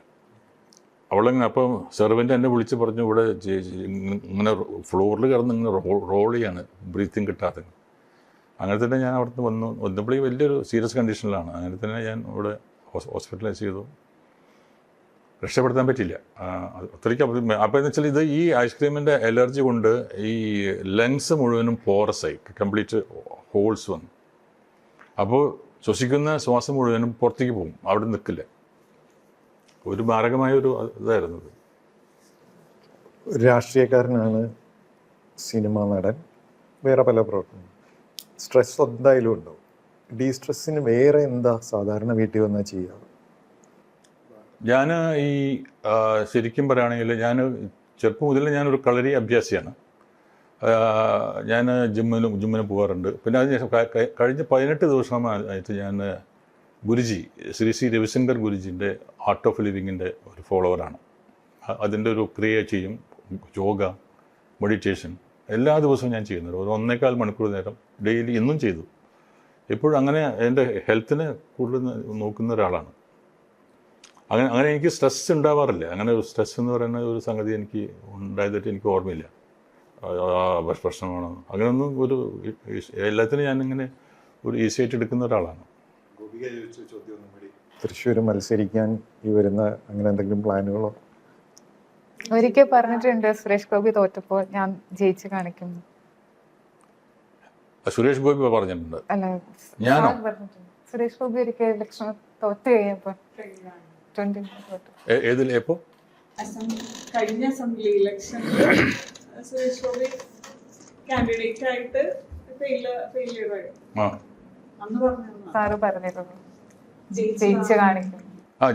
അവളങ്ങനെ അപ്പോൾ സെർവൻ്റ് എന്നെ വിളിച്ച് പറഞ്ഞു, ഇവിടെ ഇങ്ങനെ ഫ്ലോറിൽ കിടന്ന് ഇങ്ങനെ റോൾ ചെയ്യാണ്, ബ്രീത്തിങ് കിട്ടാതെ. അങ്ങനെ തന്നെ ഞാൻ അവിടുന്ന് വന്നപ്പോൾ ഈ വലിയൊരു സീരിയസ് കണ്ടീഷനിലാണ്. അങ്ങനെ തന്നെ ഞാൻ ഇവിടെ ഹോസ്പിറ്റലൈസ് ചെയ്തു. രക്ഷപ്പെടുത്താൻ പറ്റില്ല അത്രയ്ക്ക്. അപ്പോൾ എന്ന് വെച്ചാൽ ഇത് ഈ ഐസ്ക്രീമിൻ്റെ അലർജി കൊണ്ട് ഈ ലങ്സ് മുഴുവനും പോറസായി, കംപ്ലീറ്റ് ഹോൾസ് വന്നു. അപ്പോൾ ശ്വസിക്കുന്ന ശ്വാസം മുഴുവനും പുറത്തേക്ക് പോകും, അവിടെ നിൽക്കില്ല. ഒരു മാരകമായൊരു ഇതായിരുന്നു. രാഷ്ട്രീയക്കാരനാണ്, സിനിമാ നടൻ, വേറെ പല പ്രവർത്തനം. സ്ട്രെസ് എന്തായാലും ഉണ്ടാവും. ഡീസ്ട്രെസ്സിന് വേറെ എന്താ സാധാരണ വീട്ടിൽ വന്നാൽ ചെയ്യാറ്? ഞാൻ ഈ ശരിക്കും പറയുകയാണെങ്കിൽ ഞാൻ ചെറുപ്പം മുതൽ ഞാനൊരു കളരി അഭ്യാസിയാണ്. ഞാൻ ജിമ്മിന് പോകാറുണ്ട്. പിന്നെ അതിന് കഴിഞ്ഞ 18 ദിവസമായിട്ട് ഞാൻ ഗുരുജി ശ്രീ രവിശങ്കർ ഗുരുജിൻ്റെ ആർട്ട് ഓഫ് ലിവിങ്ങിൻ്റെ ഒരു ഫോളോവറാണ്. അതിൻ്റെ ഒരു ക്രിയ ചെയ്യും, യോഗ, മെഡിറ്റേഷൻ എല്ലാ ദിവസവും ഞാൻ ചെയ്യുന്നുണ്ട്. ഒരു 1.25 മണിക്കൂർ നേരം ഡെയിലി ഇന്നും ചെയ്തു. എപ്പോഴും അങ്ങനെ എൻ്റെ ഹെൽത്തിനെ കൂടുതൽ നോക്കുന്ന ഒരാളാണ്. അങ്ങനെ എനിക്ക് സ്ട്രെസ് ഉണ്ടാവാറില്ല. അങ്ങനെ ഒരു സ്ട്രെസ് എന്ന് പറയുന്ന ഒരു സംഗതി എനിക്ക് ഉണ്ടായതായിട്ട് എനിക്ക് ഓർമ്മയില്ല. പ്രശ്നമാണോ അങ്ങനെയൊന്നും ഒരു എല്ലാത്തിനും ഞാനിങ്ങനെ ഒരു ഈസി ആയിട്ട് എടുക്കുന്ന ഒരാളാണ്. തൃശ്ശൂർ മത്സരിക്കാൻ ഈ വരുന്ന അങ്ങനെ എന്തെങ്കിലും പ്ലാനുകളോ? ഒരിക്കൽ പറഞ്ഞിട്ടുണ്ട് സുരേഷ് ഗോപി തോറ്റപ്പോൾ ഞാൻ ജയിച്ച് കാണിക്കും. സുരേഷ് ഗോപി പറഞ്ഞിട്ടുണ്ട്. അല്ല, ഞാനോ? പറഞ്ഞിട്ടുണ്ട്. സുരേഷ് ഗോപി ഒരിക്കൽ ഇലക്ഷൻ തോറ്റ് കഴിഞ്ഞപ്പോൾ 20 തോറ്റു. ഏതിൽ എപ്പോ? കഴിഞ്ഞ assembly election Suresh Gopi candidate ആയിട്ട് ഫെയിലിയർ ആയി. അന്ന് പറഞ്ഞു സാറ് പറഞ്ഞിരുന്നു ജയിച്ച് കാണിക്കും.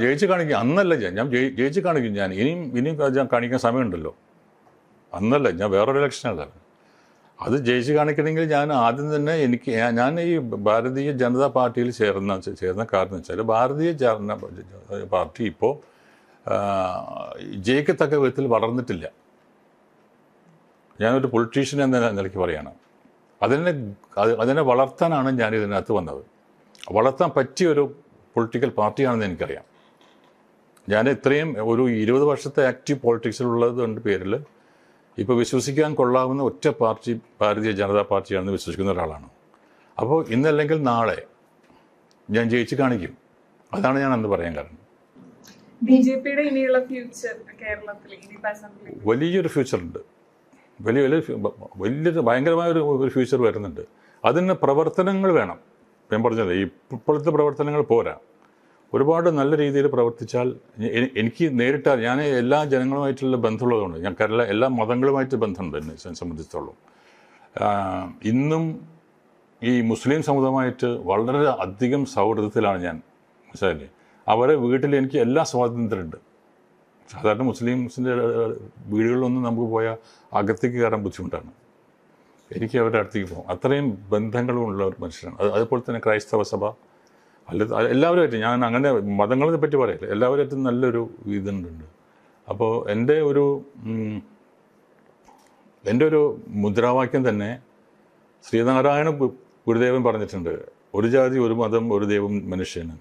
ജയിച്ച് കാണിക്കും. അന്നല്ല ഞാൻ ജയിച്ച് കാണിക്കും. ഞാൻ ഇനിയും ഞാൻ കാണിക്കാൻ സമയമുണ്ടല്ലോ. അന്നല്ല, ഞാൻ വേറൊരു ഇലക്ഷനല്ല. അത് ജയിച്ച് കാണിക്കണമെങ്കിൽ ഞാൻ ആദ്യം തന്നെ ഞാൻ ഈ ഭാരതീയ ജനതാ പാർട്ടിയിൽ ചേർന്ന കാരണം വെച്ചാൽ ഭാരതീയ ജനതാ പാർട്ടി ഇപ്പോൾ ജയിക്കത്തക്ക വിധത്തിൽ വളർന്നിട്ടില്ല. ഞാനൊരു പൊളിറ്റീഷ്യൻ എന്ന നിലയ്ക്ക് പറയുകയാണ്. അതിനെ വളർത്താനാണ് ഞാൻ ഇതിനകത്ത് വന്നത്. വളർത്താൻ പറ്റിയൊരു പൊളിറ്റിക്കൽ പാർട്ടിയാണെന്ന് എനിക്കറിയാം. ഞാൻ ഇത്രയും ഒരു 20 വർഷത്തെ ആക്റ്റീവ് പോളിറ്റിക്സിലുള്ളത് കൊണ്ട് പേരിൽ ഇപ്പോൾ വിശ്വസിക്കാൻ കൊള്ളാവുന്ന ഒറ്റ പാർട്ടി ഭാരതീയ ജനതാ പാർട്ടിയാണെന്ന് വിശ്വസിക്കുന്ന ഒരാളാണ്. അപ്പോൾ ഇന്നല്ലെങ്കിൽ നാളെ ഞാൻ ജയിച്ച് കാണിക്കും. അതാണ് ഞാൻ അന്ന് പറയാൻ കാരണം. ബിജെപിയുടെ ഇനിയുള്ള ഫ്യൂച്ചർ കേരളത്തിൽ വലിയൊരു ഫ്യൂച്ചറുണ്ട്. വലിയൊരു ഭയങ്കരമായ ഒരു ഫ്യൂച്ചർ വരുന്നുണ്ട്. അതിന് പ്രവർത്തനങ്ങൾ വേണം. ഞാൻ പറഞ്ഞത് ഇപ്പോഴത്തെ പ്രവർത്തനങ്ങൾ പോരാ. ഒരുപാട് നല്ല രീതിയിൽ പ്രവർത്തിച്ചാൽ എനിക്ക് നേരിട്ട് ഞാൻ എല്ലാ ജനങ്ങളുമായിട്ടുള്ള ബന്ധമുള്ളതുകൊണ്ട് ഞാൻ എല്ലാ മതങ്ങളുമായിട്ട് ബന്ധമുണ്ട് എന്നെ സംബന്ധിച്ചിടത്തോളം. ഇന്നും ഈ മുസ്ലിം സമുദായമായിട്ട് വളരെ അധികം സൗഹൃദത്തിലാണ് ഞാൻ. മനസ്സിലായില്ലേ? അവരെ വീട്ടിൽ എനിക്ക് എല്ലാ സ്വാതന്ത്ര്യമുണ്ട്. സാധാരണ മുസ്ലിംസിൻ്റെ വീടുകളിലൊന്നും നമുക്ക് പോയാൽ അകത്തേക്ക് കയറാൻ ബുദ്ധിമുട്ടാണ്. എനിക്ക് അവരുടെ അടുത്തേക്ക് പോകും. അത്രയും ബന്ധങ്ങളുമുള്ള ഒരു മനുഷ്യനാണ്. അതുപോലെ തന്നെ ക്രൈസ്തവ സഭ എല്ലാവരുമായിട്ട് ഞാൻ അങ്ങനെ മതങ്ങളെ പറ്റി പറയില്ല. എല്ലാവരുമായിട്ടും നല്ലൊരു ഇതുണ്ട്. അപ്പോൾ എൻ്റെ ഒരു മുദ്രാവാക്യം തന്നെ ശ്രീനാരായണ ഗുരുദേവൻ പറഞ്ഞിട്ടുണ്ട്, ഒരു ജാതി ഒരു മതം ഒരു ദൈവം മനുഷ്യന്.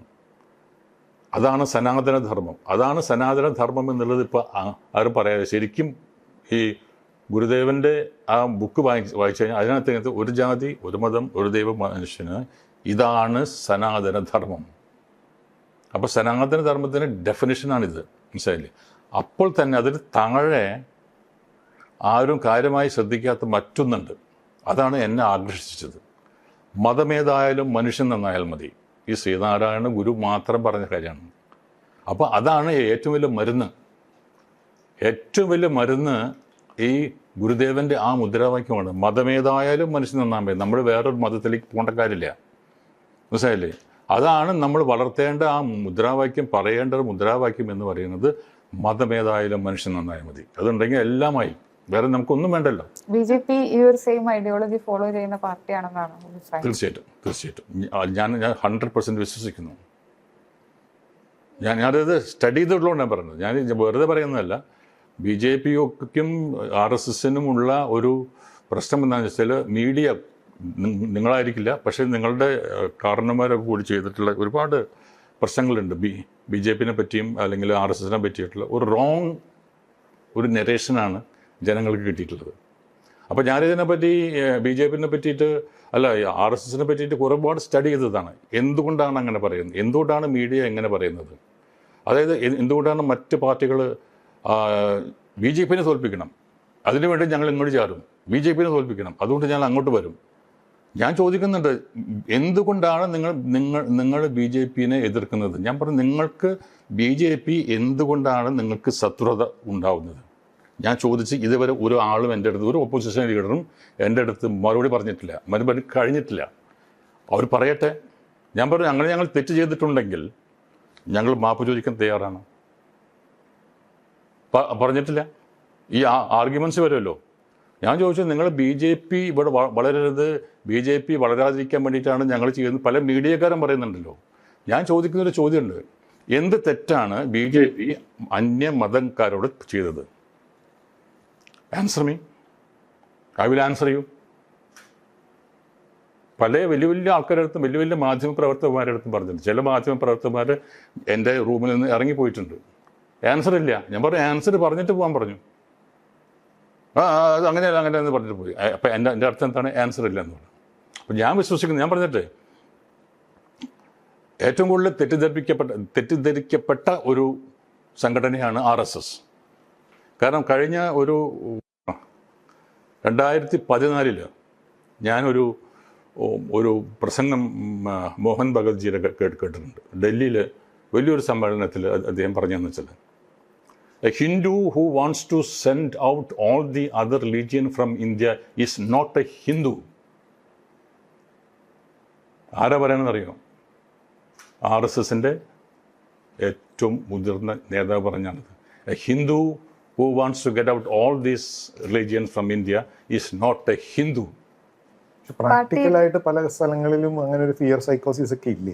അതാണ് സനാതനധർമ്മം. അതാണ് സനാതനധർമ്മം എന്നുള്ളത് ഇപ്പോൾ ആരും പറയാതെ. ശരിക്കും ഈ ഗുരുദേവൻ്റെ ആ ബുക്ക് വായിച്ചു കഴിഞ്ഞാൽ അതിനകത്ത് ഒരു ജാതി ഒരു മതം ഒരു ദൈവം മനുഷ്യന്, ഇതാണ് സനാതനധർമ്മം. അപ്പോൾ സനാതനധർമ്മത്തിൻ്റെ ഡെഫിനിഷനാണിത്. മനസ്സിലായില്ലേ? അപ്പോൾ തന്നെ അതിന് താഴെ ആരും കാര്യമായി ശ്രദ്ധിക്കാത്ത മറ്റൊന്നുണ്ട്. അതാണ് എന്നെ ആകർഷിച്ചത്. മതമേതായാലും മനുഷ്യൻ നന്നായാൽ മതി. ഈ ശ്രീനാരായണ ഗുരു മാത്രം പറഞ്ഞ കാര്യമാണ്. അപ്പോൾ അതാണ് ഏറ്റവും വലിയ മരുന്ന്. ഏറ്റവും വലിയ മരുന്ന് ഈ ഗുരുദേവൻ്റെ ആ മുദ്രാവാക്യമാണ്. മതമേതായാലും മനുഷ്യൻ നന്നാൻ മതി. നമ്മൾ വേറൊരു മതത്തിലേക്ക് പോകേണ്ട കാര്യമില്ല. മനസ്സിലായില്ലേ? അതാണ് നമ്മൾ വളർത്തേണ്ട ആ മുദ്രാവാക്യം, പറയേണ്ട ഒരു മുദ്രാവാക്യം എന്ന് പറയുന്നത് മതമേതായാലും മനുഷ്യൻ നന്നായാൽ മതി. അതുണ്ടെങ്കിൽ എല്ലാമായി, വേറെ നമുക്കൊന്നും വേണ്ടല്ലോ. ബിജെപി ഈ ഒരു സെയിം ഐഡിയോളജി ഫോളോ ചെയ്യുന്ന പാർട്ടിയാണെന്നാണ് തീർച്ചയായിട്ടും ഞാൻ 100% വിശ്വസിക്കുന്നു. ഞാനത് സ്റ്റഡി ചെയ്തിട്ടുള്ളതുകൊണ്ട് ഞാൻ പറഞ്ഞത്. ഞാൻ വെറുതെ പറയുന്നതല്ല. BJP-ക്കും RSSനും ഉള്ള ഒരു പ്രശ്നം എന്താണെന്ന് വെച്ചാൽ മീഡിയ നിങ്ങളായിരിക്കില്ല, പക്ഷേ നിങ്ങളുടെ കാരണന്മാരൊക്കെ കൂടി ചെയ്തിട്ടുള്ള ഒരുപാട് പ്രശ്നങ്ങളുണ്ട്. BJP-നെ പറ്റിയും അല്ലെങ്കിൽ RSSനെ പറ്റിയിട്ടുള്ള ഒരു റോങ് ഒരു നെറേഷനാണ് ജനങ്ങൾക്ക് കിട്ടിയിട്ടുള്ളത്. അപ്പോൾ ഞാനിതിനെപ്പറ്റി BJP-നെ പറ്റിയിട്ട് അല്ല RSSനെ പറ്റിയിട്ട് ഒരുപാട് സ്റ്റഡി ചെയ്തതാണ്. എന്തുകൊണ്ടാണ് അങ്ങനെ പറയുന്നത്, എന്തുകൊണ്ടാണ് മീഡിയ എങ്ങനെ പറയുന്നത്, അതായത് എന്തുകൊണ്ടാണ് മറ്റ് പാർട്ടികൾ BJP-നെ തോൽപ്പിക്കണം, അതിനുവേണ്ടി ഞങ്ങൾ ഇങ്ങോട്ട് ചാടും, BJP-നെ തോൽപ്പിക്കണം, അതുകൊണ്ട് ഞങ്ങൾ അങ്ങോട്ട് വരും. ഞാൻ ചോദിക്കുന്നുണ്ട്, എന്തുകൊണ്ടാണ് നിങ്ങൾ BJP-നെ എതിർക്കുന്നത്? ഞാൻ പറഞ്ഞു, നിങ്ങൾക്ക് BJP എന്തുകൊണ്ടാണ് നിങ്ങൾക്ക് ശത്രുത ഉണ്ടാവുന്നത്? ഞാൻ ചോദിച്ച് ഇതുവരെ ഒരു ആളും എൻ്റെ അടുത്ത്, ഒരു ഓപ്പോസിഷൻ ലീഡറും എൻ്റെ അടുത്ത് മറുപടി പറഞ്ഞിട്ടില്ല, മറുപടി കഴിഞ്ഞിട്ടില്ല. അവർ പറയട്ടെ. ഞാൻ പറഞ്ഞു, അങ്ങനെ ഞങ്ങൾ തെറ്റ് ചെയ്തിട്ടുണ്ടെങ്കിൽ ഞങ്ങൾ മാപ്പ് ചോദിക്കാൻ തയ്യാറാണ്. പറഞ്ഞിട്ടില്ല. ഈ ആർഗ്യുമെൻറ്റ്സ് വരുമല്ലോ. ഞാൻ ചോദിച്ചു, നിങ്ങൾ BJP ഇവിടെ വളരരുത്, BJP വളരാതിരിക്കാൻ വേണ്ടിയിട്ടാണ് ഞങ്ങൾ ചെയ്യുന്നത്, പല മീഡിയക്കാരും പറയുന്നുണ്ടല്ലോ. ഞാൻ ചോദിക്കുന്നൊരു ചോദ്യമുണ്ട്, എന്ത് തെറ്റാണ് BJP അന്യമതക്കാരോട് ചെയ്തത്? Answer me, I will answer you. പല വലിയ വലിയ ആൾക്കാരുടെ അടുത്തും വലിയ വലിയ മാധ്യമപ്രവർത്തകന്മാരുടെ അടുത്തും പറഞ്ഞിട്ടുണ്ട്. ചില മാധ്യമപ്രവർത്തകന്മാർ എൻ്റെ റൂമിൽ നിന്ന് ഇറങ്ങിപ്പോയിട്ടുണ്ട്. ആൻസർ ഇല്ല. ഞാൻ പറഞ്ഞു ആൻസർ പറഞ്ഞിട്ട് പോകാൻ പറഞ്ഞു. അത് അങ്ങനെയല്ല അങ്ങനെയെന്ന് പറഞ്ഞിട്ട് പോയി. അപ്പം എൻ്റെ അർത്ഥം എന്താണ്? ആൻസർ ഇല്ല എന്ന് പറഞ്ഞു. അപ്പം ഞാൻ വിശ്വസിക്കുന്നു, ഞാൻ പറഞ്ഞിട്ട് ഏറ്റവും കൂടുതൽ തെറ്റിദ്ധരിക്കപ്പെട്ട ഒരു സംഘടനയാണ് RSS. കാരണം കഴിഞ്ഞ ഒരു 2014 ഞാനൊരു പ്രസംഗം മോഹൻ ഭഗവത്ജിയുടെ കേട്ടിട്ടുണ്ട്. ഡൽഹിയിൽ വലിയൊരു സമ്മേളനത്തിൽ അദ്ദേഹം പറഞ്ഞതെന്ന് വെച്ചാൽ, a Hindu who wants to send out all the other religion from India is not a Hindu. ആരാ പറയണമെന്നറിയോ? RSSൻ്റെ ഏറ്റവും മുതിർന്ന നേതാവ് പറഞ്ഞാണത്. A Hindu who wants to get out all these religion from India is not a Hindu. പ്രാക്ടിക്കലായിട്ട് പല സ്ഥലങ്ങളിലും അങ്ങനെ ഒരു ഫിയർ സൈക്കോസിസ് ഒക്കെ ഇല്ലേ?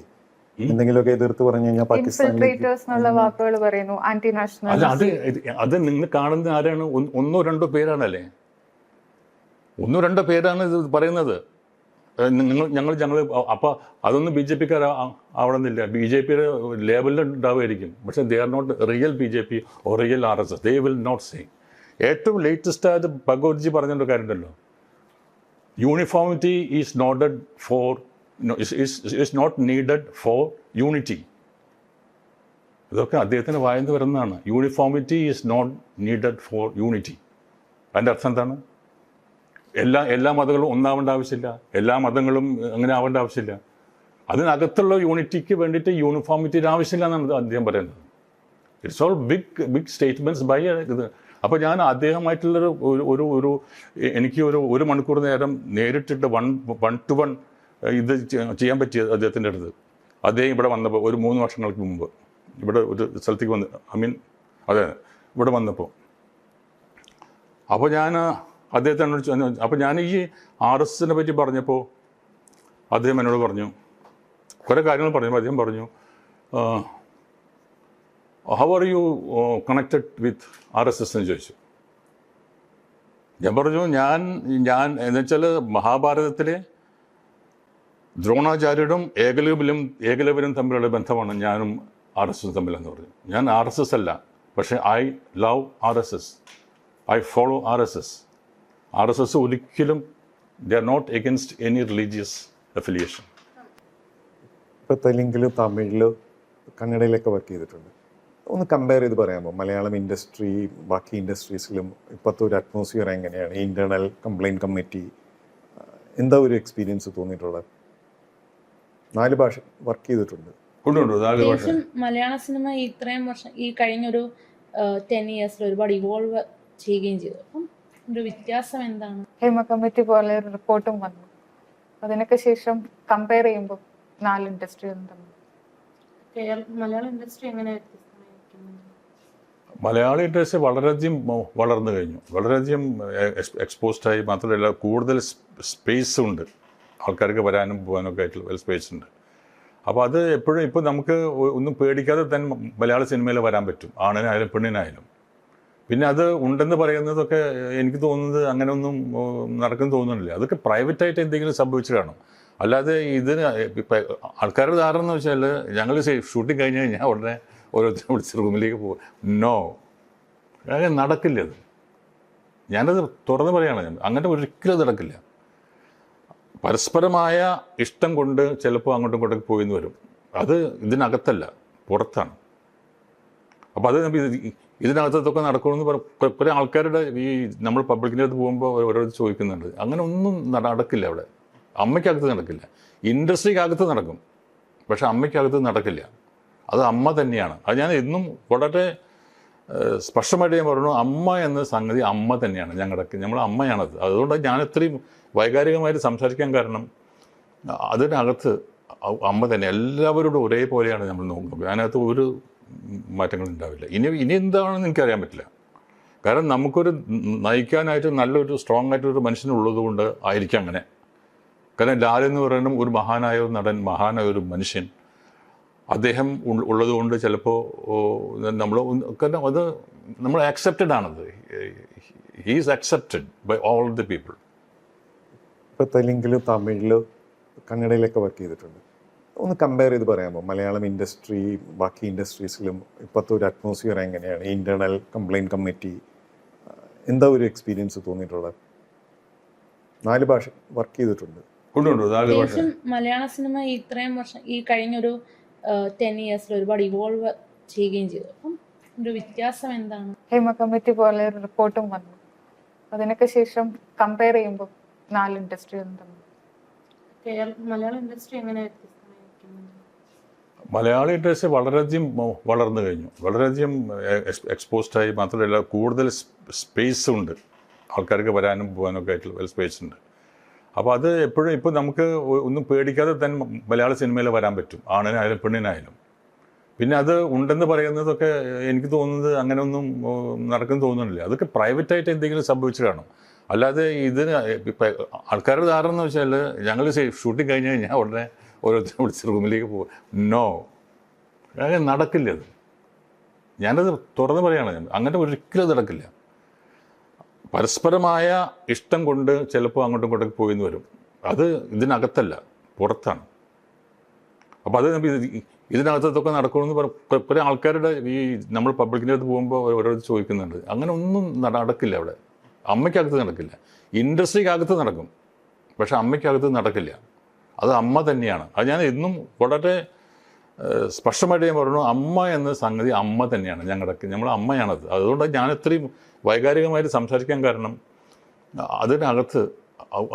എന്തെങ്കിലുമൊക്കെ എതിർത്ത് പറഞ്ഞു കഴിഞ്ഞാൽ ഇൻഫിൽട്രേറ്റേഴ്സ് എന്നുള്ള വാക്കുകൾ പറയുന്നു, ആന്റി നാഷണൽ. അല്ല, അത് നിങ്ങൾ കാണുന്ന ആരാണ്? ഒന്നോ രണ്ടോ പേരാണല്ലേ? ഒന്നോ രണ്ടോ പേരാണ് ഇത് പറയുന്നത്. ഞങ്ങൾ അപ്പോൾ അതൊന്നും BJPക്കാർ ആവണമെന്നില്ല. BJPയുടെ ലേബലിൽ ഉണ്ടാവുമായിരിക്കും, പക്ഷേ ദേ are not real BJP or real RSS. They will not say. ഏറ്റവും ലേറ്റസ്റ്റ് ആയിട്ട് ഭഗവത്ജി പറഞ്ഞൊരു കാര്യമുണ്ടല്ലോ, uniformity is not needed for unity. ഇതൊക്കെ അദ്ദേഹത്തിന് വായന്ന് വരുന്നതാണ്. Uniformity is not needed for unity. അതിൻ്റെ അർത്ഥം എന്താണ്? എല്ലാ മതങ്ങളും ഒന്നാവേണ്ട ആവശ്യമില്ല, എല്ലാ മതങ്ങളും അങ്ങനെ ആവേണ്ട ആവശ്യമില്ല. അതിനകത്തുള്ള യൂണിറ്റിക്ക് വേണ്ടിയിട്ട് യൂണിഫോമിറ്റിയുടെ ആവശ്യമില്ല എന്നാണ് അദ്ദേഹം പറയുന്നത്. It's all big statements by ഇത്. അപ്പോൾ ഞാൻ അദ്ദേഹമായിട്ടുള്ളൊരു ഒരു എനിക്ക് ഒരു മണിക്കൂർ നേരം നേരിട്ടിട്ട് 1-to-1 ഇത് ചെയ്യാൻ പറ്റിയത് അദ്ദേഹത്തിൻ്റെ അടുത്ത്. അദ്ദേഹം ഇവിടെ വന്നപ്പോൾ ഒരു 3 വർഷങ്ങൾക്ക് മുമ്പ് ഇവിടെ ഒരു സ്ഥലത്തേക്ക് അതെ ഇവിടെ വന്നപ്പോൾ, അപ്പോൾ ഞാൻ അദ്ദേഹത്തിനോട് അപ്പോൾ ഞാൻ ഈ RSSനെ പറ്റി പറഞ്ഞപ്പോൾ അദ്ദേഹം എന്നോട് പറഞ്ഞു, കുറേ കാര്യങ്ങൾ പറഞ്ഞപ്പോൾ അദ്ദേഹം പറഞ്ഞു, how are you connected with RSS എന്ന് ചോദിച്ചു. ഞാൻ പറഞ്ഞു ഞാൻ എന്നുവെച്ചാൽ മഹാഭാരതത്തിലെ ദ്രോണാചാര്യരും ഏകലവ്യനും തമ്മിലുള്ള ബന്ധമാണ് ഞാനും RSS തമ്മിലെന്ന് പറഞ്ഞു. ഞാൻ RSS അല്ല, പക്ഷേ I love RSS, I follow RSS. RSS ഒരിക്കലും they are not against any religious affiliation. ഇപ്പോൾ തെലുങ്കിലും തമിഴിലും കന്നഡയിലൊക്കെ വർക്ക് ചെയ്തിട്ടുണ്ട്. ഒന്ന് കമ്പയർ ചെയ്ത് പറയാമോ? മലയാളം ഇൻഡസ്ട്രി ബാക്കി ഇൻഡസ്ട്രീസിലും ഇപ്പോഴത്തെ ഒരു അറ്റ്മോസ്ഫിയർ എങ്ങനെയാണ്? ഇന്റേണൽ കംപ്ലയിൻറ്റ് കമ്മിറ്റി എന്താ ഒരു എക്സ്പീരിയൻസ് തോന്നിയിട്ടുള്ളത്? 4 ഭാഷ വർക്ക് ചെയ്തിട്ടുണ്ട്. മലയാള സിനിമ ഇത്രയും വർഷം ഈ കഴിഞ്ഞൊരു 10 years ഒരുപാട് ഇവോൾവ് ചെയ്യുകയും ചെയ്തു. അപ്പം ഒരു വ്യത്യാസം എന്താണ്? ഹേമ കമ്മിറ്റി പോലെ ഒരു റിപ്പോർട്ടും വന്നു. അതിനൊക്കെ ശേഷം കമ്പയർ ചെയ്യുമ്പോൾ 4 ഇൻഡസ്ട്രികളും തമ്മിൽ മലയാള ഇൻഡസ്ട്രി എങ്ങനെ? മലയാള ഇൻഡസ്ട്രി വളരെയധികം വളർന്നു കഴിഞ്ഞു, വളരെയധികം എക്സ്പോസ്ഡായി. മാത്രമല്ല കൂടുതൽ സ്പേസ് ഉണ്ട്, ആൾക്കാർക്ക് വരാനും പോകാനും ഒക്കെ ആയിട്ടുള്ള സ്പേസ് ഉണ്ട്. അപ്പോൾ അത് എപ്പോഴും ഇപ്പോൾ നമുക്ക് ഒന്നും പേടിക്കാതെ തന്നെ മലയാള സിനിമയിൽ വരാൻ പറ്റും, ആണിനായാലും പെണ്ണിനായാലും. പിന്നെ അത് ഉണ്ടെന്ന് പറയുന്നതൊക്കെ എനിക്ക് തോന്നുന്നത് അങ്ങനെ ഒന്നും നടക്കുന്നു തോന്നുന്നില്ല. അതൊക്കെ പ്രൈവറ്റായിട്ട് എന്തെങ്കിലും സംഭവിച്ചു കാണും. അല്ലാതെ ഇതിന് ഇപ്പം ആൾക്കാരുടെ ധാരണ എന്ന് വെച്ചാൽ ഞങ്ങൾ ഷൂട്ടിങ് കഴിഞ്ഞ് കഴിഞ്ഞാൽ ഉടനെ ഓരോരുത്തരും വിളിച്ച് റൂമിലേക്ക് പോകും. നോ, അങ്ങനെ നടക്കില്ല. അത് ഞാനത് തുറന്ന് പറയുകയാണ്, അങ്ങനെ ഒരിക്കലും നടക്കില്ല. പരസ്പരമായ ഇഷ്ടം കൊണ്ട് ചിലപ്പോൾ അങ്ങോട്ടും ഇങ്ങോട്ടും പോയിന്ന് വരും. അത് ഇതിനകത്തല്ല, പുറത്താണ്. അപ്പോൾ അത് ഇതിനകത്തൊക്കെ നടക്കണമെന്ന് കുറേ ആൾക്കാരുടെ ഈ നമ്മൾ പബ്ലിക്കിൻ്റെ അടുത്ത് പോകുമ്പോൾ ഓരോരുത്തർ ചോദിക്കുന്നുണ്ട്. അങ്ങനെ ഒന്നും നടക്കില്ല അവിടെ. അമ്മയ്ക്കകത്ത് നടക്കില്ല, ഇൻഡസ്ട്രിക്കകത്ത് നടക്കും, പക്ഷെ അമ്മയ്ക്കകത്ത് നടക്കില്ല. അത് അമ്മ തന്നെയാണ്. അത് ഞാൻ എന്നും വളരെ സ്പഷ്ടമായിട്ട് ഞാൻ പറഞ്ഞു, അമ്മ എന്ന സംഗതി അമ്മ തന്നെയാണ്. നമ്മൾ അമ്മയാണത്. അതുകൊണ്ട് ഞാൻ ഇത്രയും വൈകാരികമായിട്ട് സംസാരിക്കാൻ കാരണം അതിനകത്ത് അമ്മ തന്നെ എല്ലാവരോടും ഒരേപോലെയാണ് നമ്മൾ നോക്കുന്നത്. അതിനകത്ത് ഒരു മാറ്റങ്ങളുണ്ടാവില്ല. ഇനി എന്താണെന്ന് എനിക്കറിയാൻ പറ്റില്ല. കാരണം നമുക്കൊരു നയിക്കാനായിട്ട് നല്ലൊരു സ്ട്രോങ് ആയിട്ടൊരു മനുഷ്യനുള്ളത് കൊണ്ട് ആയിരിക്കും അങ്ങനെ. കാരണം ലാൽ എന്ന് പറയുന്നത് ഒരു മഹാനായ ഒരു നടൻ, മഹാനായ ഒരു മനുഷ്യൻ. അദ്ദേഹം ഉള്ളതുകൊണ്ട് ചിലപ്പോൾ നമ്മൾ കാരണം അത് നമ്മൾ ആക്സെപ്റ്റഡ് ആണത്. He's accepted by all the people. ഇപ്പോൾ തെലുങ്കിലും തമിഴിലും കന്നഡയിലൊക്കെ വർക്ക് ചെയ്തിട്ടുണ്ട്. ഒന്ന് കമ്പയർ ചെയ്ത് പറയാമോ മലയാളം ഇൻഡസ്ട്രി ബാക്കി ഇൻഡസ്ട്രീസിലും ഇപ്പോഴത്തെ ഒരു അറ്റ്മോസ്ഫിയർ എങ്ങനെയാണ്? ഇന്റേണൽ കംപ്ലൈൻറ്റ് കമ്മിറ്റി എന്താ ഒരു എക്സ്പീരിയൻസ് തോന്നിയിട്ടുള്ളത്? 4 ഭാഷ വർക്ക് ചെയ്തിട്ടുണ്ട്. ഉണ്ട് 4 ഭാഷ. അത്യാവശ്യം മലയാള സിനിമ ഇത്രയും വർഷം ഈ കഴിഞ്ഞൊരു 10 ഇയേഴ്സിൽ ഒരുപാട് ഇവോൾവ് ചെയ്യുകയും ചെയ്തു. അപ്പം ഒരു വ്യത്യാസം എന്താണ്? ഹേമ കമ്മിറ്റി പോലെ ഒരു റിപ്പോർട്ടും വന്നു. അതിനൊക്കെ ശേഷം കമ്പയർ ചെയ്യുമ്പോൾ 4 ഇൻഡസ്ട്രികളും തമ്മിൽ മലയാള ഇൻഡസ്ട്രി എങ്ങനെ വ്യത്യസ്തമായിരിക്കുന്നു? മലയാള ഇൻഡസ്ട്രി വളരെയധികം വളർന്നു കഴിഞ്ഞു, വളരെയധികം എക്സ്പോസ്ഡായി. മാത്രമല്ല കൂടുതൽ സ്പേസ് ഉണ്ട്, ആൾക്കാർക്ക് വരാനും പോകാനും ഒക്കെ ആയിട്ടുള്ള സ്പേസ് ഉണ്ട്. അപ്പോൾ അത് എപ്പോഴും ഇപ്പോൾ നമുക്ക് ഒന്നും പേടിക്കാതെ തന്നെ മലയാള സിനിമയിൽ വരാൻ പറ്റും, ആണിനായാലും പെണ്ണിനായാലും. പിന്നെ അത് ഉണ്ടെന്ന് പറയുന്നതൊക്കെ എനിക്ക് തോന്നുന്നത് അങ്ങനെ ഒന്നും നടക്കുന്നു തോന്നുന്നില്ല. അതൊക്കെ പ്രൈവറ്റായിട്ട് എന്തെങ്കിലും സംഭവിച്ചു കാണും. അല്ലാതെ ഇതിന് ഇപ്പം ആൾക്കാരുടെ ധാരണ എന്ന് വെച്ചാൽ ഞങ്ങൾ ഷൂട്ടിങ് കഴിഞ്ഞ് കഴിഞ്ഞാൽ ഉടനെ ഓരോരുത്തരും വിളിച്ച് റൂമിലേക്ക് പോകും. നോ, അങ്ങനെ നടക്കില്ല. അത് ഞാനത് തുറന്ന് പറയുകയാണ്, അങ്ങനെ ഒരിക്കലും നടക്കില്ല. പരസ്പരമായ ഇഷ്ടം കൊണ്ട് ചിലപ്പോൾ അങ്ങോട്ടും ഇങ്ങോട്ടും പോയിന്ന് വരും. അത് ഇതിനകത്തല്ല, പുറത്താണ്. അപ്പോൾ അത് ഇതിനകത്തൊക്കെ നടക്കണമെന്ന് പല ആൾക്കാരുടെ ഈ നമ്മൾ പബ്ലിക്കിൻ്റെ അടുത്ത് പോകുമ്പോൾ ഓരോരുത്തർ ചോദിക്കുന്നുണ്ട്. അങ്ങനെ ഒന്നും നടക്കില്ല അവിടെ. അമ്മയ്ക്കകത്ത് നടക്കില്ല, ഇൻഡസ്ട്രിക്കകത്ത് നടക്കും, പക്ഷെ അമ്മയ്ക്കകത്ത് നടക്കില്ല. അത് അമ്മ തന്നെയാണ്. അത് ഞാൻ എന്നും വളരെ സ്പഷ്ടമായിട്ട് ഞാൻ പറഞ്ഞു, അമ്മ എന്ന സംഗതി അമ്മ തന്നെയാണ്. നമ്മൾ അമ്മയാണത്. അതുകൊണ്ട് ഞാൻ ഇത്രയും വൈകാരികമായിട്ട് സംസാരിക്കാൻ കാരണം അതിനകത്ത്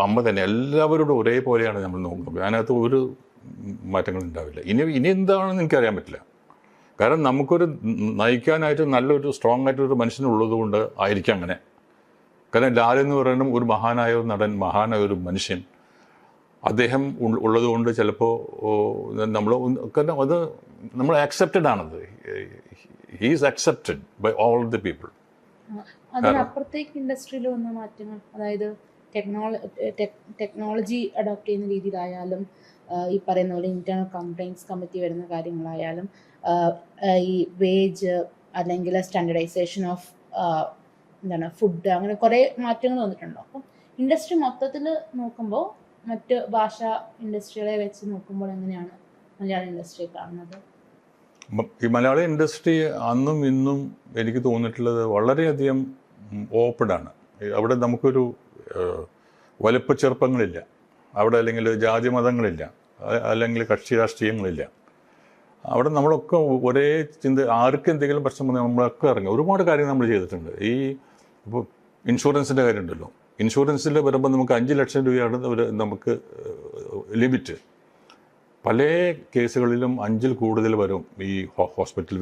അമ്മ തന്നെ എല്ലാവരോടും ഒരേപോലെയാണ് നമ്മൾ നോക്കുന്നത്. അതിനകത്ത് ഒരു മാറ്റങ്ങളും ഉണ്ടാവില്ല. ഇനി എന്താണെന്ന് എനിക്കറിയാൻ പറ്റില്ല. കാരണം നമുക്കൊരു നയിക്കാനായിട്ട് നല്ലൊരു സ്ട്രോങ് ആയിട്ടൊരു മനുഷ്യനുള്ളത് കൊണ്ട് ആയിരിക്കും അങ്ങനെ. കാരണം ലാൽ എന്ന് പറയുന്ന ഒരു മഹാനായ ഒരു നടൻ, മഹാനായ ഒരു മനുഷ്യൻ, അദ്ദേഹം ഉള്ളതുകൊണ്ട് ചിലപ്പോൾ നമ്മൾ കാരണം അത് നമ്മൾ ആക്സെപ്റ്റഡ് ആണത്. He's accepted by all the people. അതിനപ്പുറത്തേക്ക് ഇൻഡസ്ട്രിയിൽ വന്ന മാറ്റങ്ങൾ, അതായത് ടെക്നോളജി അഡോപ്റ്റ് ചെയ്യുന്ന രീതിയിലായാലും, ഈ പറയുന്ന പോലെ ഇന്റേണൽ കംപ്ലൈൻറ്റ്സ് കമ്മിറ്റി വരുന്ന കാര്യങ്ങളായാലും, ഈ വേജ് അല്ലെങ്കിൽ സ്റ്റാൻഡർഡൈസേഷൻ ഓഫ് എന്താണ് ഫുഡ്, അങ്ങനെ കുറേ മാറ്റങ്ങൾ വന്നിട്ടുണ്ടോ? അപ്പം ഇൻഡസ്ട്രി മൊത്തത്തിൽ നോക്കുമ്പോൾ മറ്റ് ഭാഷാ ഇൻഡസ്ട്രികളെ വെച്ച് നോക്കുമ്പോൾ എങ്ങനെയാണ് മലയാള ഇൻഡസ്ട്രി കാണുന്നത്? ഈ മലയാള ഇൻഡസ്ട്രി അന്നും ഇന്നും എനിക്ക് തോന്നിയിട്ടുള്ളത് വളരെയധികം ഓപ്പണാണ്. അവിടെ നമുക്കൊരു വലുപ്പ ചെറുപ്പങ്ങളില്ല അവിടെ, അല്ലെങ്കിൽ ജാതി മതങ്ങളില്ല, അല്ലെങ്കിൽ കക്ഷി രാഷ്ട്രീയങ്ങളില്ല. അവിടെ നമ്മളൊക്കെ ഒരേ ആർക്ക് എന്തെങ്കിലും പ്രശ്നം വന്നാൽ നമ്മളൊക്കെ ഇറങ്ങി ഒരുപാട് കാര്യങ്ങൾ നമ്മൾ ചെയ്തിട്ടുണ്ട്. ഇപ്പോൾ ഇൻഷുറൻസിൻ്റെ കാര്യം ഉണ്ടല്ലോ, ഇൻഷുറൻസിൽ വരുമ്പോൾ നമുക്ക് 5 ലക്ഷം രൂപയാണ് നമുക്ക് ലിമിറ്റ്. പല കേസുകളിലും 5-ൽ കൂടുതൽ വരും ഈ ഹോസ്പിറ്റൽ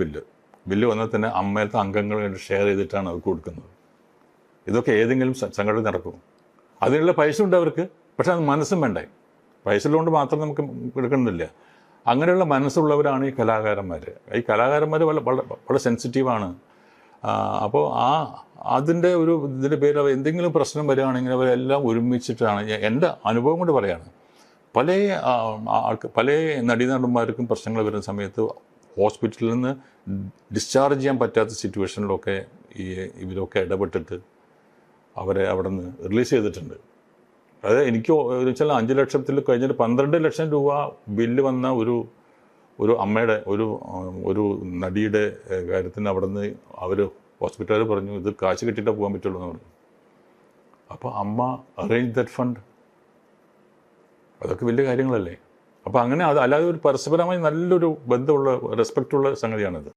ബില്ല് വന്നാൽ തന്നെ അമ്മയിലത്തെ അംഗങ്ങൾ ഷെയർ ചെയ്തിട്ടാണ് അത് കൊടുക്കുന്നത്. ഇതൊക്കെ ഏതെങ്കിലും സംഘടന നടക്കും. അതിനുള്ള പൈസ ഉണ്ട് അവർക്ക്, പക്ഷെ അത് മനസ്സും വേണ്ടേ. പൈസ ഉള്ളതുകൊണ്ട് മാത്രം നമുക്ക് എടുക്കണമെന്നില്ല. അങ്ങനെയുള്ള മനസ്സുള്ളവരാണ് ഈ കലാകാരന്മാർ. ഈ കലാകാരന്മാർ വളരെ സെൻസിറ്റീവാണ്. അപ്പോൾ അതിൻ്റെ ഇതിൻ്റെ പേരിൽ എന്തെങ്കിലും പ്രശ്നം വരികയാണെങ്കിൽ അവരെല്ലാം ഒരുമിച്ചിട്ടാണ്. എൻ്റെ അനുഭവം കൊണ്ട് പറയാണ്, പല നടീനടന്മാർക്കും പ്രശ്നങ്ങൾ വരുന്ന സമയത്ത് ഹോസ്പിറ്റലിൽ നിന്ന് ഡിസ്ചാർജ് ചെയ്യാൻ പറ്റാത്ത സിറ്റുവേഷനിലൊക്കെ ഇവരൊക്കെ ഇടപെട്ടിട്ട് അവരെ അവിടെ നിന്ന് റിലീസ് ചെയ്തിട്ടുണ്ട്. അത് എനിക്ക് വെച്ചാൽ 5 ലക്ഷത്തിൽ കഴിഞ്ഞിട്ട് 12 ലക്ഷം രൂപ ബില്ല് വന്ന ഒരു അമ്മയുടെ ഒരു നടിയുടെ കാര്യത്തിന് അവിടെ നിന്ന് അവർ ഹോസ്പിറ്റലുകാർ പറഞ്ഞു ഇത് കാശ് കിട്ടിയിട്ടേ പോകാൻ പറ്റുള്ളൂ എന്ന് പറഞ്ഞു. അപ്പോൾ അമ്മ അറേഞ്ച് ദറ്റ് ഫണ്ട്. അതൊക്കെ വലിയ കാര്യങ്ങളല്ലേ. അപ്പോൾ അങ്ങനെ അല്ലാതെ ഒരു പരസ്പരമായി നല്ലൊരു ബന്ധമുള്ള റെസ്പെക്റ്റുള്ള സംഗതിയാണിത്.